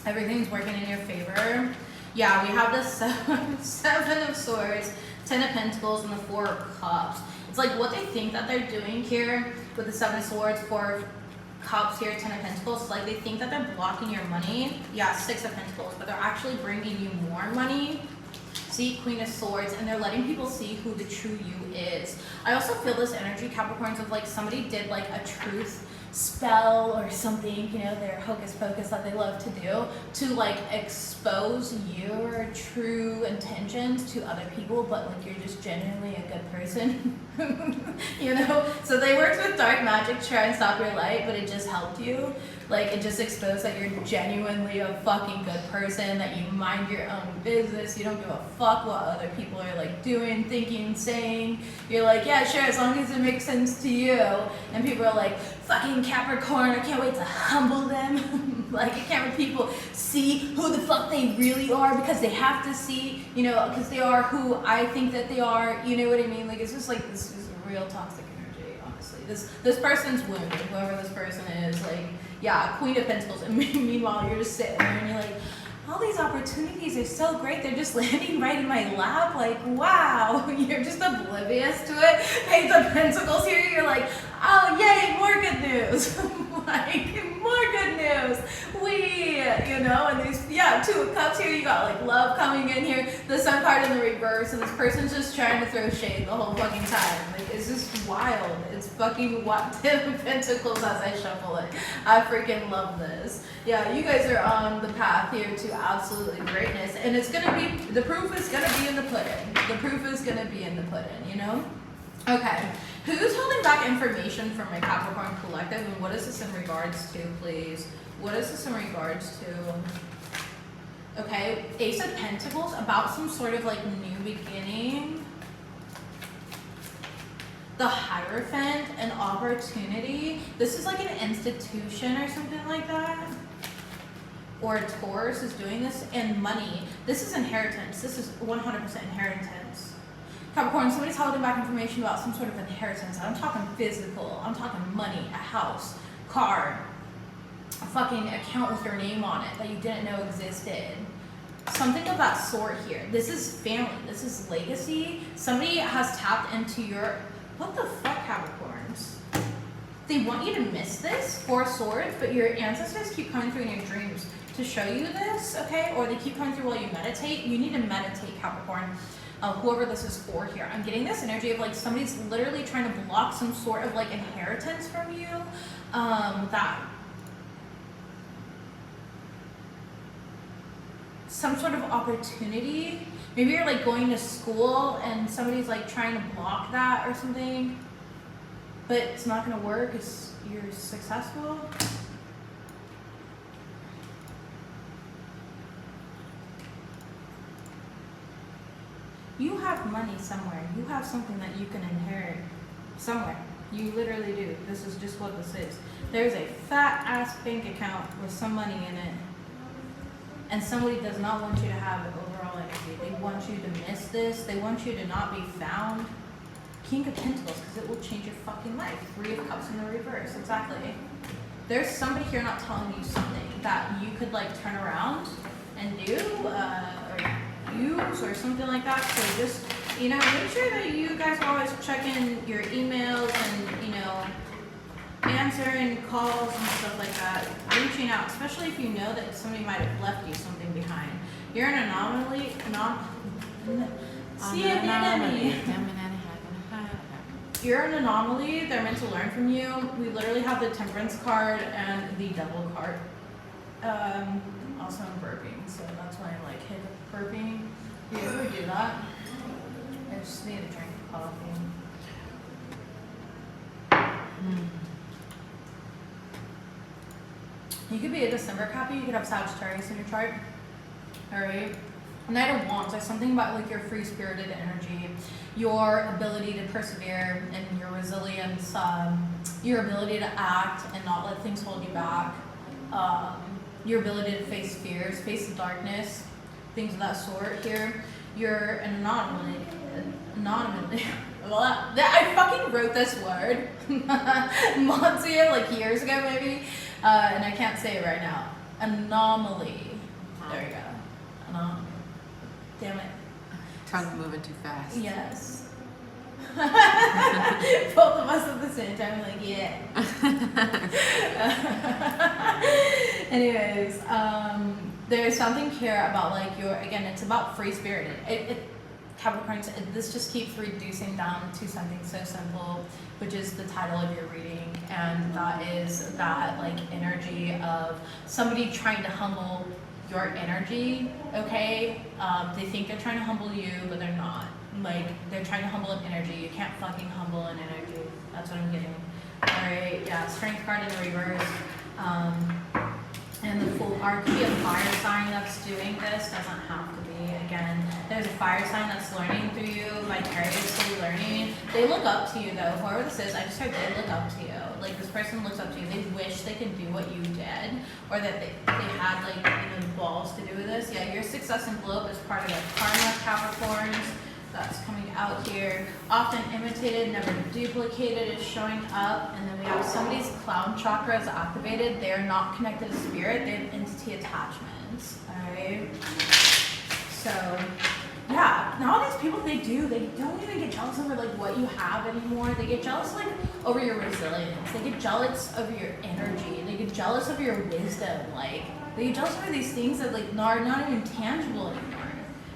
Everything's working in your favor. Yeah, we have the 7 of Swords, 10 of Pentacles, and the 4 of Cups. It's like what they think that they're doing here with the 7 of Swords, 4 of Cups here, 10 of Pentacles. It's like they think that they're blocking your money. Yeah, 6 of Pentacles, but they're actually bringing you more money. See, Queen of Swords, and they're letting people see who the true you is. I also feel this energy, Capricorns, of like somebody did like a truth spell or something, you know, their hocus pocus that they love to do to like expose your true intentions to other people, but like you're just genuinely a good person. You know, so they worked with dark magic to try and stop your light, but it just helped you. Like, it just exposed that you're genuinely a fucking good person, that you mind your own business, you don't give a fuck what other people are like doing, thinking, saying. You're like, yeah, sure, as long as it makes sense to you. And people are like, fucking Capricorn, I can't wait to humble them. Like, I can't wait people see who the fuck they really are, because they have to see, you know, because they are who I think that they are, you know what I mean? Like, it's just like, this is a real toxic energy. This person's wounded, whoever this person is, like, yeah, Queen of Pentacles, and meanwhile you're just sitting there and you're like, all these opportunities are so great, they're just landing right in my lap, like, wow, you're just oblivious to it. Page of Pentacles here, you're like, oh yay, more good news. Like, more good news. And these, yeah, Two of Cups here, you got like love coming in here, the Sun card in the reverse, and this person's just trying to throw shade the whole fucking time. Like, it's just wild. It's fucking wild. Ten of Pentacles as I shuffle it. I freaking love this. Yeah, you guys are on the path here to absolutely greatness, and it's gonna be, the proof is gonna be in the pudding. The proof is gonna be in the pudding, Okay, who's holding back information from my Capricorn collective, and what is this in regards to, please? What is this in regards to? Okay, Ace of Pentacles, about some sort of like new beginning. The Hierophant, an opportunity. This is like an institution or something like that. Or a Taurus is doing this, and money. This is inheritance. This is 100% inheritance. Capricorn, somebody's holding back information about some sort of inheritance. I'm talking physical. I'm talking money, a house, car, a fucking account with your name on it that you didn't know existed. Something of that sort here. This is family. This is legacy. Somebody has tapped into your... What the fuck, Capricorns? They want you to miss this, Four of Swords, but your ancestors keep coming through in your dreams to show you this, okay? Or they keep coming through while you meditate. You need to meditate, Capricorn. Whoever this is for here. I'm getting this energy of like somebody's literally trying to block some sort of like inheritance from you. Some sort of opportunity. Maybe you're like going to school and somebody's like trying to block that or something. But it's not gonna work because you're successful. You have money somewhere. You have something that you can inherit somewhere. You literally do. This is just what this is. There's a fat ass bank account with some money in it. And somebody does not want you to have overall energy. They want you to miss this. They want you to not be found. King of Pentacles, because it will change your fucking life. Three of Cups in the reverse. Exactly. There's somebody here not telling you something that you could like turn around and do, or use or something like that. So just, make sure that you guys are always checking your emails and, answering calls and stuff like that. Reaching out, especially if you know that somebody might have left you something behind. You're an anomaly. You're an anomaly. They're meant to learn from you. We literally have the Temperance card and the Devil card. Also I'm burping, so that's why I like hit burping. Do you ever do that? I just need a drink of coffee. You could be a December Cappy. You could have Sagittarius in your chart. Alright. Knight of Wands. There's something about like your free-spirited energy, your ability to persevere, and your resilience, your ability to act and not let things hold you back, your ability to face fears, face the darkness, things of that sort here. You're an anomaly. I fucking wrote this word months ago, like years ago maybe, and I can't say it right now. Anomaly. There you go. Anomaly. Damn it. Tongue moving too fast. Yes. Both of us at the same time, like, yeah. Anyways, there's something here about like again, it's about free-spirited. Capricorn, this just keeps reducing down to something so simple, which is the title of your reading, and that is that like energy of somebody trying to humble your energy, okay? They think they're trying to humble you, but they're not. Like, they're trying to humble an energy. You can't fucking humble an energy. That's what I'm getting. Alright, yeah, Strength card in the reverse. And the Fool card could be a fire sign that's doing this. Doesn't have to be. Again, there's a fire sign that's learning through you, vicariously learning. They look up to you, though. Whoever this is, I just heard they look up to you. Like, this person looks up to you. They wish they could do what you did, or that they had, like, the balls to do this. Yeah, your success and blow up is part of the karma, Capricorns. that's coming out here. Often imitated, never duplicated is showing up. And then we have somebody's clown chakra is activated. They are not connected to spirit. They have entity attachments. Alright. So yeah, nowadays people they don't even get jealous over like what you have anymore. They get jealous like over your resilience. They get jealous over your energy. They get jealous of your wisdom. Like they get jealous over these things that like are not even tangible anymore.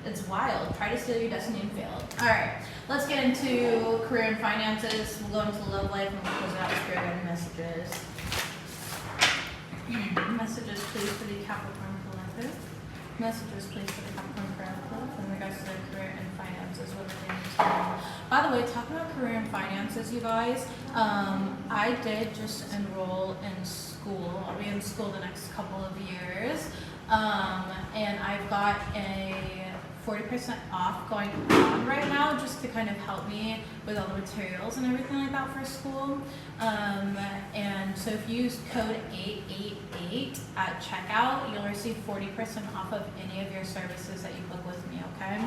It's wild. Try to steal your destiny and fail. Alright, let's get into career and finances. We'll go into love life and we'll close it out with spirit guided messages. Messages please for the Capricorn collective. Messages please for the Capricorn collective in regards to their career and finances. What are they need to know? By the way, talking about career and finances, you guys, I did just enroll in school. I'll be in school the next couple of years. And I've got a 40% off going on right now just to kind of help me with all the materials and everything like that for school. And so if you use code 888 at checkout, you'll receive 40% off of any of your services that you book with me, okay?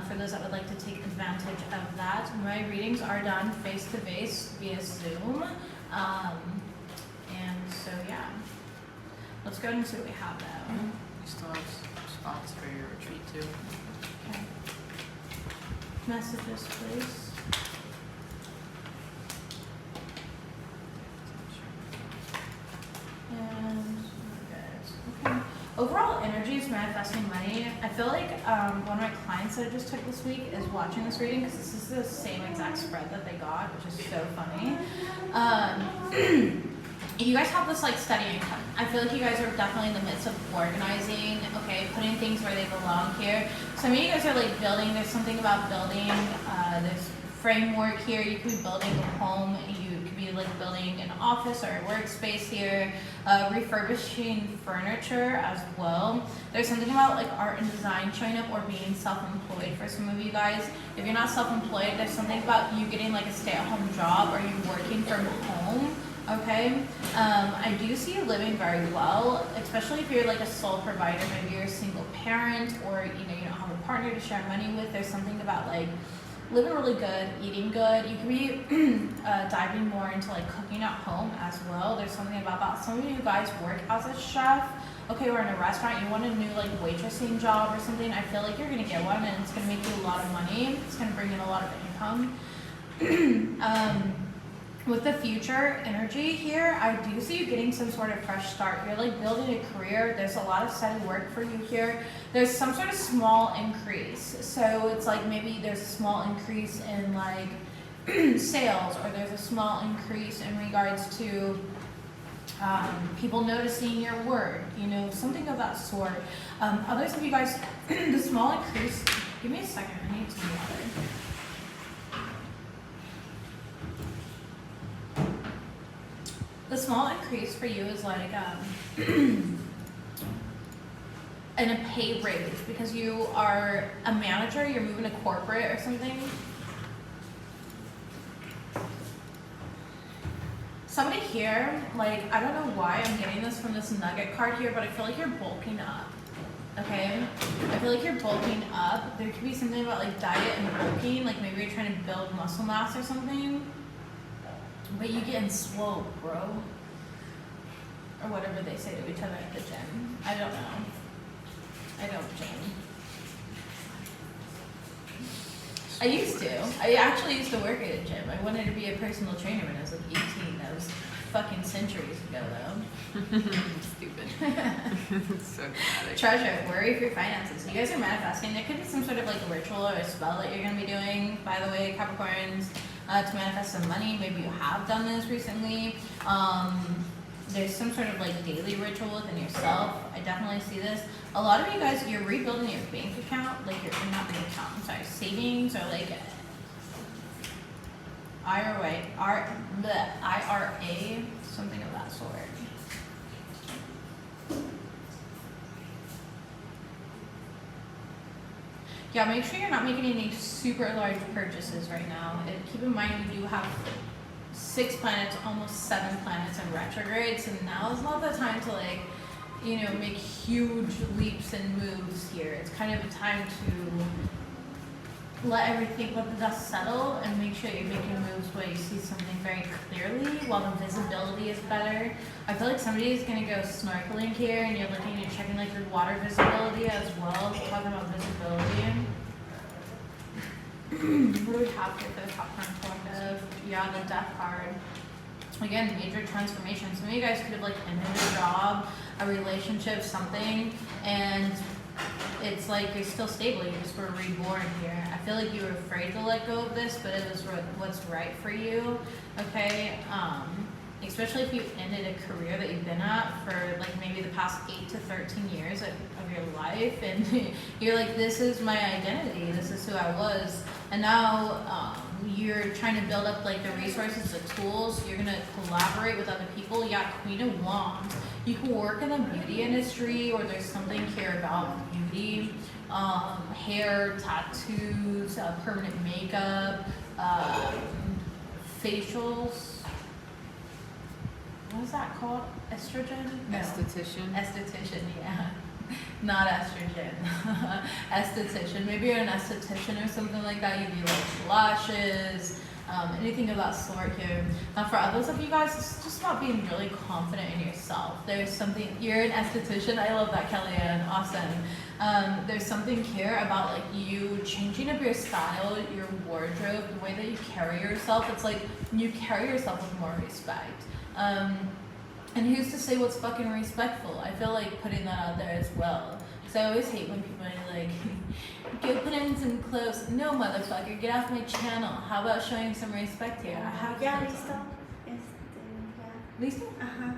For those that would like to take advantage of that, my readings are done face-to-face via Zoom. And so, yeah. Let's go ahead and see what we have though. You still have spots for your retreat too. Okay. Messages, please. And okay. Overall energy is manifesting money. I feel like one of my clients that I just took this week is watching this reading because this is the same exact spread that they got, which is so funny. You guys have this like steady income. I feel like you guys are definitely in the midst of organizing, okay, putting things where they belong here. Some of you guys are like building, there's something about building, there's framework here. You could be building a home, you could be like building an office or a workspace here, refurbishing furniture as well. There's something about like art and design showing up or being self-employed for some of you guys. If you're not self-employed, there's something about you getting like a stay-at-home job or you working from home. Okay, I do see you living very well, especially if you're like a sole provider. Maybe you're a single parent, or you don't have a partner to share money with. There's something about like living really good, eating good. You could be diving more into like cooking at home as well. There's something about that. Some of you guys work as a chef, okay, or in a restaurant. You want a new like waitressing job or something. I feel like you're gonna get one, and it's gonna make you a lot of money. It's gonna bring in a lot of income. With the future energy here, I do see you getting some sort of fresh start. You're like building a career. There's a lot of steady work for you here. There's some sort of small increase. So it's like maybe there's a small increase in like sales, or there's a small increase in regards to people noticing your work, something of that sort. Others of you guys, the small increase, give me a second, I need some water. The small increase for you is like in a pay raise because you are a manager, you're moving to corporate or something. Somebody here, like, I don't know why I'm getting this from this nugget card here, but I feel like you're bulking up. Okay? I feel like you're bulking up. There could be something about like diet and bulking, like maybe you're trying to build muscle mass or something. But you getting swole, bro. Or whatever they say to each other at the gym. I don't know. I don't gym. I used to. I actually used to work at a gym. I wanted to be a personal trainer when I was like 18. That was fucking centuries ago, though. Stupid. So dramatic. Treasure, worry for your finances. You guys are manifesting. There could be some sort of like ritual or a spell that you're going to be doing, by the way, Capricorns, to manifest some money. Maybe you have done this recently. There's some sort of like daily ritual within yourself. I definitely see this. A lot of you guys, you're rebuilding your bank account, like not bank account, I'm sorry, savings, or like IRA, something of that sort. Yeah, make sure you're not making any super large purchases right now. And keep in mind we do have 6 planets, almost 7 planets in retrograde, so now is not the time to like, make huge leaps and moves here. It's kind of a time to let the dust settle and make sure you're making moves where you see something very clearly while the visibility is better. I feel like somebody is going to go snorkeling here and you're checking like your water visibility as well. Talking about visibility. What do we have here for the Capricorn collective? Yeah, the death card. Again, major transformation. Some of you guys could have like ended a job, a relationship, something, and it's like you're still stable, you just were reborn here. I feel like you were afraid to let go of this, but it was what's right for you, okay? Especially if you ended a career that you've been at for like maybe the past 8 to 13 years of your life, and you're like, this is my identity, this is who I was, and now you're trying to build up like the resources, the tools, you're gonna collaborate with other people. Yeah, Queen of Wands. You can work in the beauty industry, or there's something here about beauty, hair, tattoos, permanent makeup, facials. What is that called? Estrogen? No. Esthetician. Esthetician, yeah. Not estrogen. Esthetician. Maybe you're an esthetician or something like that. You do like lashes, anything of that sort here. For others of you guys, it's just about being really confident in yourself. There's something, you're an esthetician. I love that, Kellyanne. Awesome. There's something here about like you changing up your style, your wardrobe, the way that you carry yourself. It's like you carry yourself with more respect. And who's to say what's fucking respectful? I feel like putting that out there as well. So I always hate when people are like, go put in some clothes. No, motherfucker, get off my channel. How about showing some respect here? I have Ya, clothes listo. on. Ya. ¿Listo? Ajá.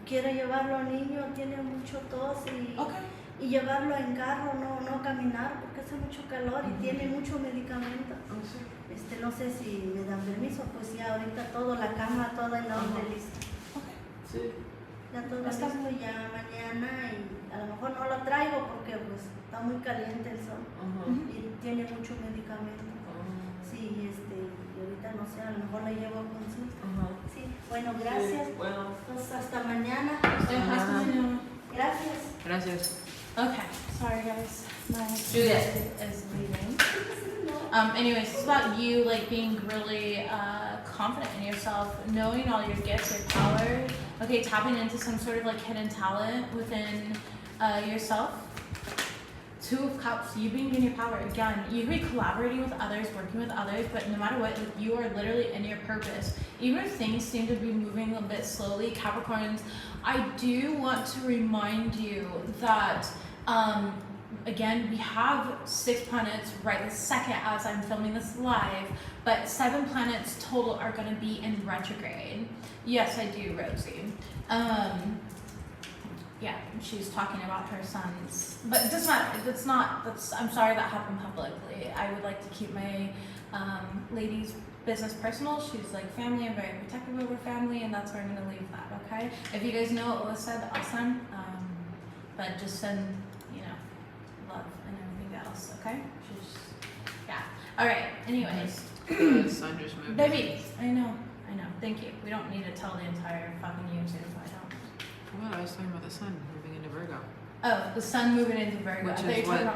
Quiero llevarlo al niño, tiene mucho tos Okay. y llevarlo en carro, no caminar porque hace mucho calor y tiene mucho medicamento. No sé si me dan permiso, pues ya ahorita todo, la cama, toda en orden lista. Okay. Sí. Ya todo Está listo ya mañana y a lo mejor no lo traigo porque pues está muy caliente el sol y tiene mucho medicamento. Sí, y ahorita no sé, a lo mejor le llevo a consulta. Sí, bueno, gracias. Sí, bueno. Entonces hasta mañana. Gracias. Gracias. Okay. Sorry, guys. My Juliet is leaving. Anyways, it's about you like being really confident in yourself, knowing all your gifts, your power. Okay, tapping into some sort of like hidden talent within yourself. 2 of Cups, you being in your power. Again, you can be collaborating with others, working with others, but no matter what, you are literally in your purpose. Even if things seem to be moving a bit slowly, Capricorns, I do want to remind you that again, we have 6 planets right this second as I'm filming this live, but 7 planets total are going to be in retrograde. Yes, I do, Rosie. Yeah, she's talking about her sons, but it does not. I'm sorry that happened publicly. I would like to keep my lady's business personal. She's like family. I'm very protective over family, and that's where I'm going to leave that. Okay. If you guys know what was said, awesome. But just send love and everything else, okay? Yeah. All right. Anyways. The sun just moved. Baby, I know. Thank you. We don't need to tell the entire fucking YouTube. I don't. What? I was talking about the sun moving into Virgo. Oh, the sun moving into Virgo. Which I thought is you were talking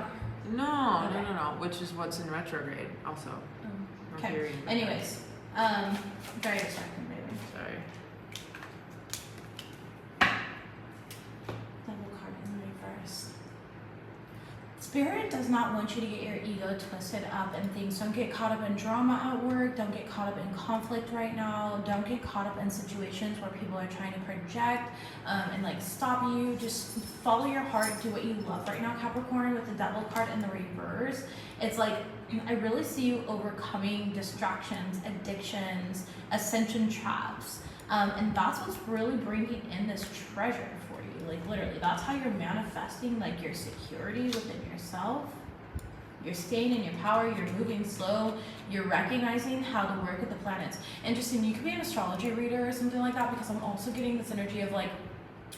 about. No. Which is what's in retrograde also. Okay. Mercury in Virgo. Anyways, very distracting, baby. Sorry. Double card in reverse. Spirit does not want you to get your ego twisted up in things. Don't get caught up in drama at work. Don't get caught up in conflict right now. Don't get caught up in situations where people are trying to project and like stop you. Just follow your heart. Do what you love right now, Capricorn, with the Devil card in the reverse. It's like, I really see you overcoming distractions, addictions, ascension traps. And that's what's really bringing in this treasure for you. Like literally, that's how you're manifesting like your security within yourself. You're staying in your power, you're moving slow, you're recognizing how to work with the planets. Interesting, you could be an astrology reader or something like that, because I'm also getting this energy of like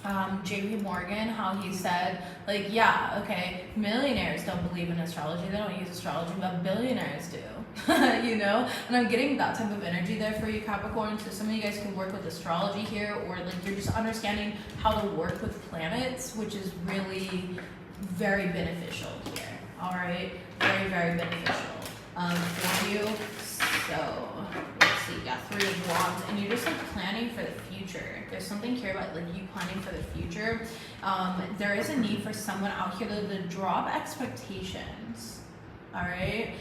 JP Morgan, how he said, like, yeah, okay, millionaires don't believe in astrology, they don't use astrology, but billionaires do. And I'm getting that type of energy there for you, Capricorn. So some of you guys can work with astrology here, or like you're just understanding how to work with planets, which is really very beneficial here. all right? Very, very beneficial for you. So let's see, yeah, 3 of Wands, and you're just like planning for the future. There's something here about like you planning for the future. There is a need for someone out here to drop expectations, all right?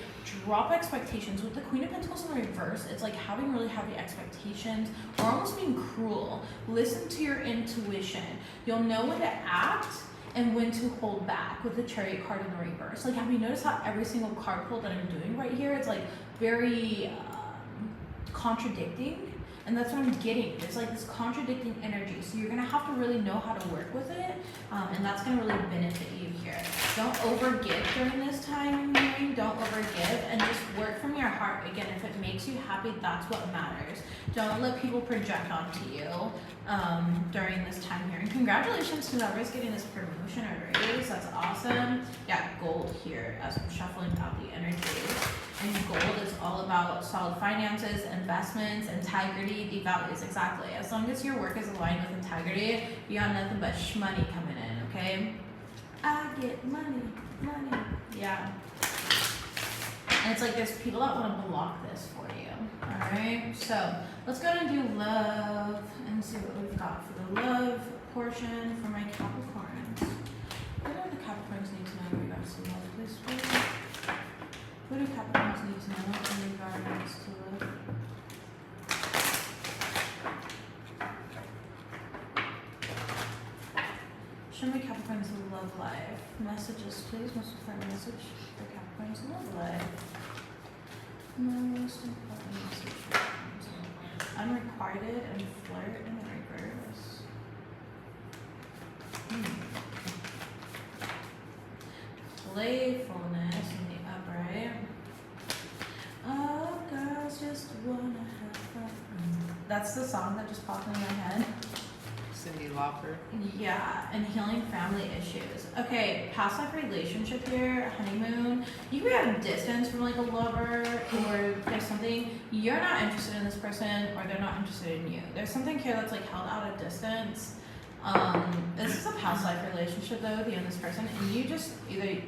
Drop expectations. With the Queen of Pentacles in reverse, it's like having really heavy expectations or almost being cruel. Listen to your intuition. You'll know when to act and when to hold back with the Chariot card in the reverse. Like, have you noticed how every single card pull that I'm doing right here, it's like very contradicting? And that's what I'm getting. There's like this contradicting energy. So you're gonna have to really know how to work with it. And that's gonna really benefit you here. Don't overgive during this time, don't overgive, and just work from your heart. Again, if it makes you happy, that's what matters. Don't let people project onto you during this time here. And congratulations to whoever's getting this promotion or raise. That's awesome. Yeah, gold here as I'm shuffling out the energy. And gold is all about solid finances, investments, integrity, deep values. Exactly. As long as your work is aligned with integrity, you got nothing but money coming in, okay? I get money. Yeah. And it's like there's people that want to block this for you. Alright? So let's go and do love and see what we've got for the love portion for my Capricorns. What do the Capricorns need to know in regards to love, please? What do Capricorns need to know in regards to love? Show me Capricorn's love life. Messages, please. Most important message for Capricorn's love life. Most important message for Capricorn's love life. Unrequited and flirt in reverse. Playfulness in the upright. Oh, girls just wanna have fun. That's the song that just popped in my head. Cindy Lauper. Yeah, and healing family issues. Okay, past life relationship here, honeymoon. You could have distance from like a lover, or there's something you're not interested in this person, or they're not interested in you. There's something here that's like held out at distance. This is a past life relationship though, you and this person, and you just either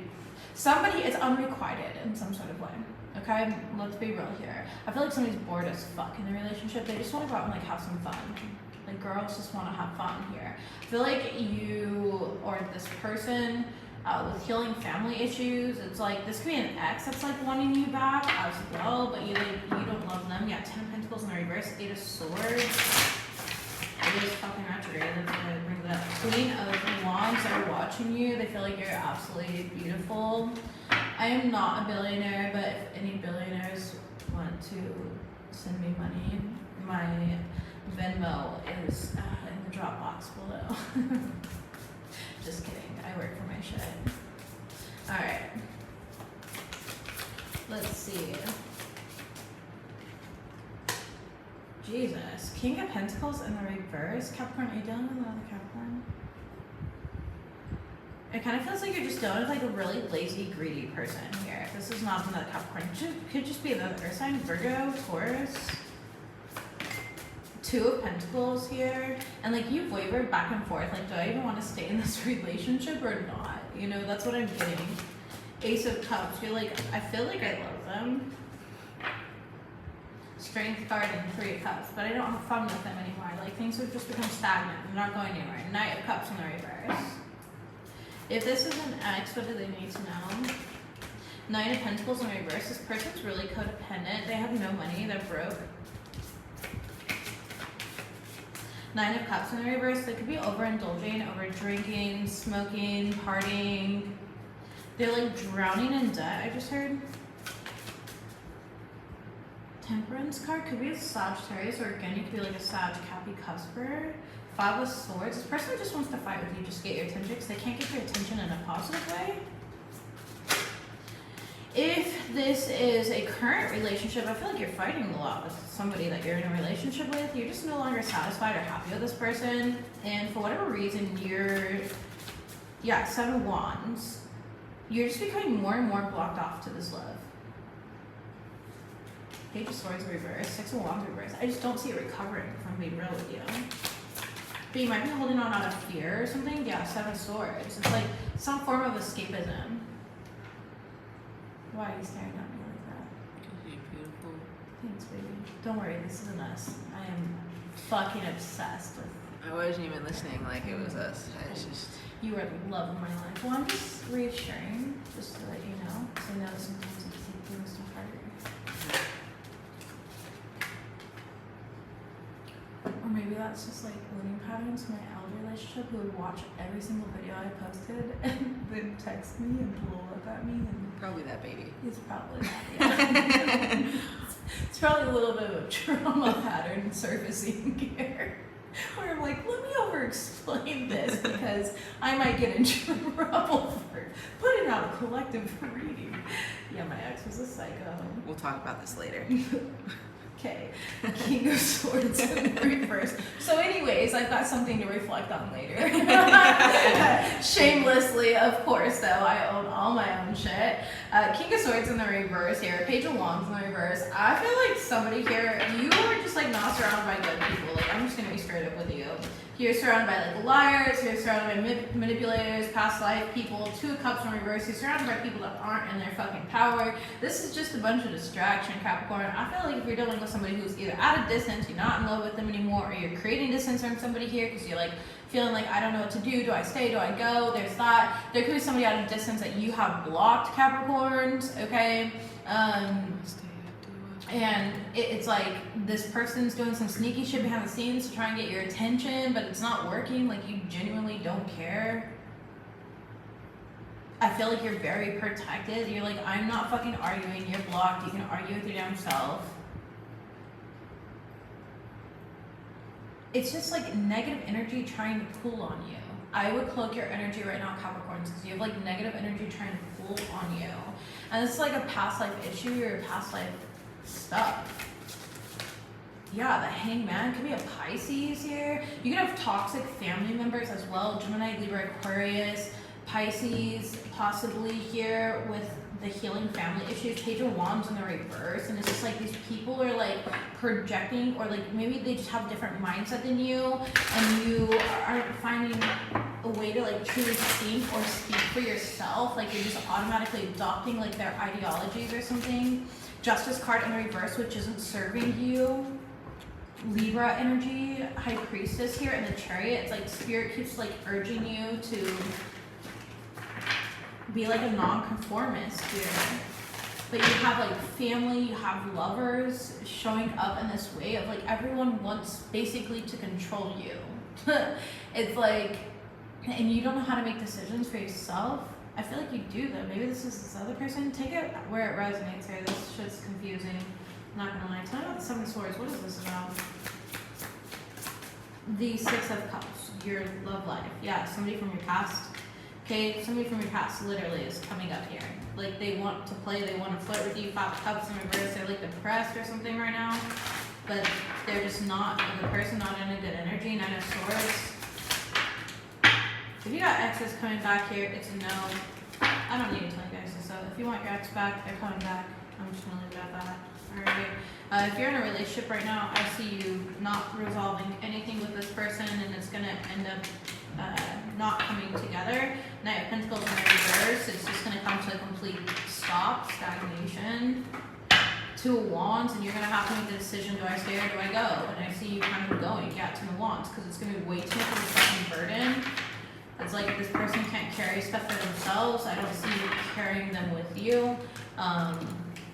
somebody it's unrequited in some sort of way. Okay, let's be real here. I feel like somebody's bored as fuck in the relationship. They just want to go out and like have some fun. Like girls just want to have fun here. I feel like you or this person with healing family issues, it's like this could be an ex that's like wanting you back as well, but you don't love them. Yeah, 10 of Pentacles in the reverse, 8 of Swords. It is fucking retrograde. That's why I bring that up. Queen of Wands are watching you. They feel like you're absolutely beautiful. I am not a billionaire, but if any billionaires want to send me money, my Venmo is in the drop box below. Just kidding. I work for my shit. Alright. Let's see. Jesus. King of Pentacles in the reverse. Capricorn, are you dealing with another Capricorn? It kind of feels like you're just dealing with like a really lazy, greedy person here. This is not another Capricorn. Could just be another Earth sign. Virgo, Taurus. 2 of Pentacles here. And like you've wavered back and forth. Like, do I even want to stay in this relationship or not? You know, that's what I'm getting. Ace of Cups. You're like, I feel like I love them. Strength card and 3 of Cups, but I don't have fun with them anymore. Like things have just become stagnant. They're not going anywhere. Knight of Cups in the reverse. If this is an ex, what do they need to know? 9 of Pentacles in reverse. This person's really codependent. They have no money. They're broke. 9 of Cups in the reverse. They could be overindulging, over drinking, smoking, partying. They're like drowning in debt, I just heard. Temperance card could be a Sagittarius, or again, you could be like a Sag Cappy Cusper. 5 of Swords. This person just wants to fight with you, just get your attention, because they can't get your attention in a positive way. If this is a current relationship, I feel like you're fighting a lot with somebody that you're in a relationship with. You're just no longer satisfied or happy with this person, and for whatever reason, yeah, 7 of Wands. You're just becoming more and more blocked off to this love. Page of Swords reverse, 6 of Wands reverse. I just don't see it recovering, if I'm being real with you. But you might be holding on out of fear or something. Yeah, 7 of Swords. It's like some form of escapism. Why are you staring at me like that? Because you're beautiful. Thanks, baby. Don't worry, this isn't us. I am fucking obsessed with I wasn't even listening like it was us. I was just. you. Are the love of my life. Well, I'm just reassuring, just to let you know. Because I know sometimes it can make things harder. Or maybe that's just like living patterns in my elder relationship who would watch every single video I posted and then text me and blow up at me. And Probably that baby. it's probably that, yeah. It's probably a little bit of a trauma pattern surfacing here. Where I'm like, let me over explain this because I might get in trouble for putting out a collective reading. Yeah, my ex was a psycho. We'll talk about this later. Okay, King of Swords in reverse. So anyways, I've got something to reflect on later. Shamelessly, of course, though, I own all my own shit. King of Swords in the reverse here, Page of Wands in the reverse. I feel like somebody here, you are just like not surrounded by good people. Like, I'm just gonna be straight up with you. You're surrounded by like liars, you're surrounded by manipulators, past life people, Two of Cups in reverse. You're surrounded by people that aren't in their fucking power. This is just a bunch of distraction, Capricorn. I feel like if you're dealing with somebody who's either at a distance, you're not in love with them anymore, or you're creating distance from somebody here because you're like feeling like, I don't know what to do. I stay? Do I go? There's that. There could be somebody at a distance that you have blocked, Capricorns, okay? And it's like this person's doing some sneaky shit behind the scenes to try and get your attention, but it's not working. Like, you genuinely don't care. I feel like you're very protected. You're like, I'm not fucking arguing. You're blocked. You can argue with your damn self. It's just like negative energy trying to pull on you. I would cloak your energy right now, Capricorns, because you have like negative energy trying to pull on you. And it's like a past life issue or a past life stuff. Yeah, the Hangman could be a Pisces here. You could have toxic family members as well. Gemini, Libra, Aquarius, Pisces, possibly here with the healing family issues. Page of Wands in the reverse. And it's just like these people are like projecting, or like maybe they just have a different mindset than you, and you aren't finding a way to like truly think or speak for yourself. Like, you're just automatically adopting like their ideologies or something. Justice card in the reverse, which isn't serving you. Libra energy, High Priestess here, and the Chariot. It's like Spirit keeps like urging you to be like a non-conformist here. But you have like family, you have lovers showing up in this way of like everyone wants basically to control you. It's like, and you don't know how to make decisions for yourself. I feel like you do though. Maybe this is this other person. Take it where it resonates here. This shit's confusing. I'm not gonna lie. Tell me about the Seven of Swords. What is this about? The Six of Cups. Your love life. Yeah, somebody from your past. Okay, somebody from your past literally is coming up here. Like, they want to play, they want to flirt with you. Five of Cups in reverse. They're like depressed or something right now. But they're just not a good person, not in a good energy. Nine of Swords. If you got exes coming back here, it's a no. I don't need to tell you guys this, so if you want your ex back, they're coming back. I'm just gonna leave it at that. Alright. If you're in a relationship right now, I see you not resolving anything with this person, and it's gonna end up not coming together. Knight of Pentacles in the reverse. It's just gonna come to a complete stop, stagnation. Two of Wands, and you're gonna have to make the decision: do I stay or do I go? And I see you kind of going. Yeah, Two of Wands, because it's gonna be way too much of a fucking burden. It's like this person can't carry stuff for themselves. I don't see you carrying them with you.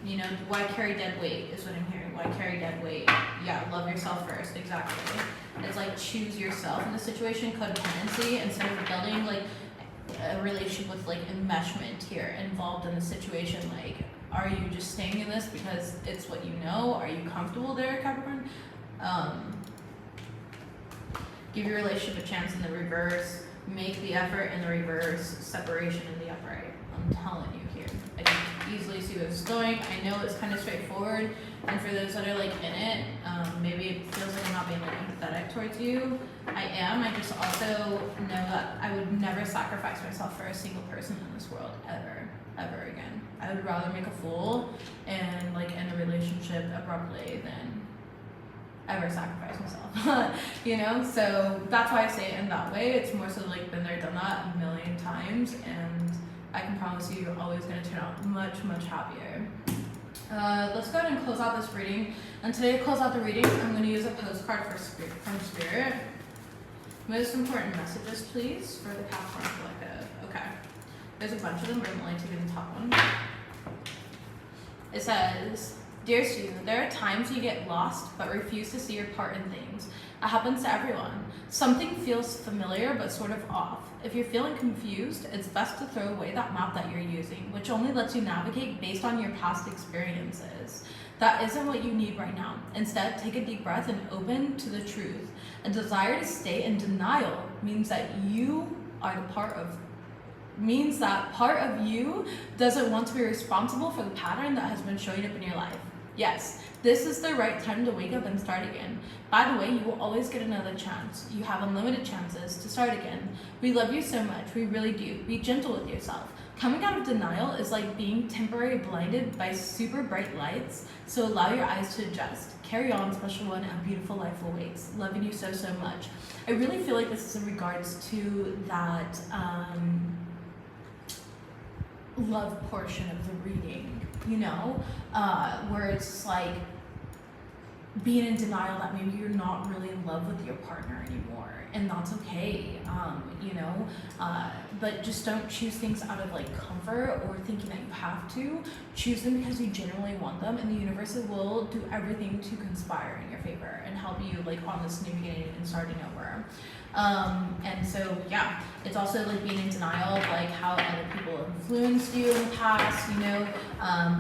You know, why carry dead weight is what I'm hearing. Why carry dead weight? Yeah, love yourself first, exactly. It's like choose yourself in the situation, codependency, instead of building like a relationship with like enmeshment here involved in the situation. Like, are you just staying in this because it's what you know? Are you comfortable there, Capricorn? Give your relationship a chance in the reverse. Make the effort in the reverse, separation in the upright. I'm telling you here. I can easily see where this is going. I know it's kind of straightforward, and for those that are like in it, maybe it feels like I'm not being like empathetic towards you. I am. I just also know that I would never sacrifice myself for a single person in this world ever again. I would rather make a fool and like end a relationship abruptly than ever sacrifice myself. You know, so that's why I say it in that way. It's more so like been there, done that a million times, and I can promise you, you're always going to turn out much, much happier. Let's go ahead and close out this reading. And today to close out the reading, I'm going to use a postcard from Spirit. Most important messages, please, for the Capricorn Collective. Okay. There's a bunch of them, but I'm only taking the top one. It says, Dear student, there are times you get lost but refuse to see your part in things. It happens to everyone. Something feels familiar but sort of off. If you're feeling confused, it's best to throw away that map that you're using, which only lets you navigate based on your past experiences. That isn't what you need right now. Instead, take a deep breath and open to the truth. A desire to stay in denial means that part of you doesn't want to be responsible for the pattern that has been showing up in your life. Yes, this is the right time to wake up and start again. By the way, you will always get another chance. You have unlimited chances to start again. We love you so much, we really do. Be gentle with yourself. Coming out of denial is like being temporarily blinded by super bright lights, so allow your eyes to adjust. Carry on, special one, a beautiful life awaits. Loving you so, so much. I really feel like this is in regards to that love portion of the reading, you know, where it's like being in denial that maybe you're not really in love with your partner anymore, and that's okay, you know, but just don't choose things out of like comfort or thinking that you have to. Choose them because you genuinely want them, and the universe will do everything to conspire in your favor and help you like on this new beginning and starting over. And so, yeah, it's also like being in denial of like how other people influenced you in the past, you know,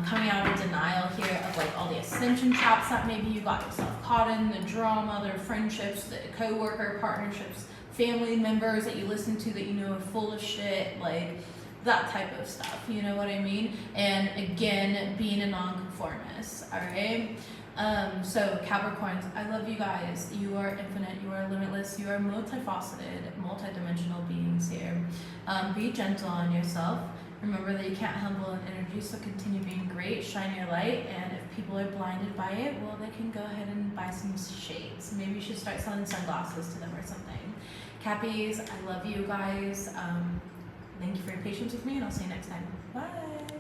coming out of denial here of like all the ascension traps that maybe you got yourself caught in, the drama, the friendships, the co-worker partnerships, family members that you listen to that you know are full of shit, like that type of stuff, you know what I mean? And again, being a nonconformist, all right? So Capricorns, I love you guys. You are infinite, you are limitless, you are multifaceted, multidimensional beings here. Be gentle on yourself. Remember that you can't handle an energy, so continue being great, shine your light, and if people are blinded by it, well, they can go ahead and buy some shades. Maybe you should start selling sunglasses to them or something. Cappies, I love you guys. Thank you for your patience with me, and I'll see you next time. Bye.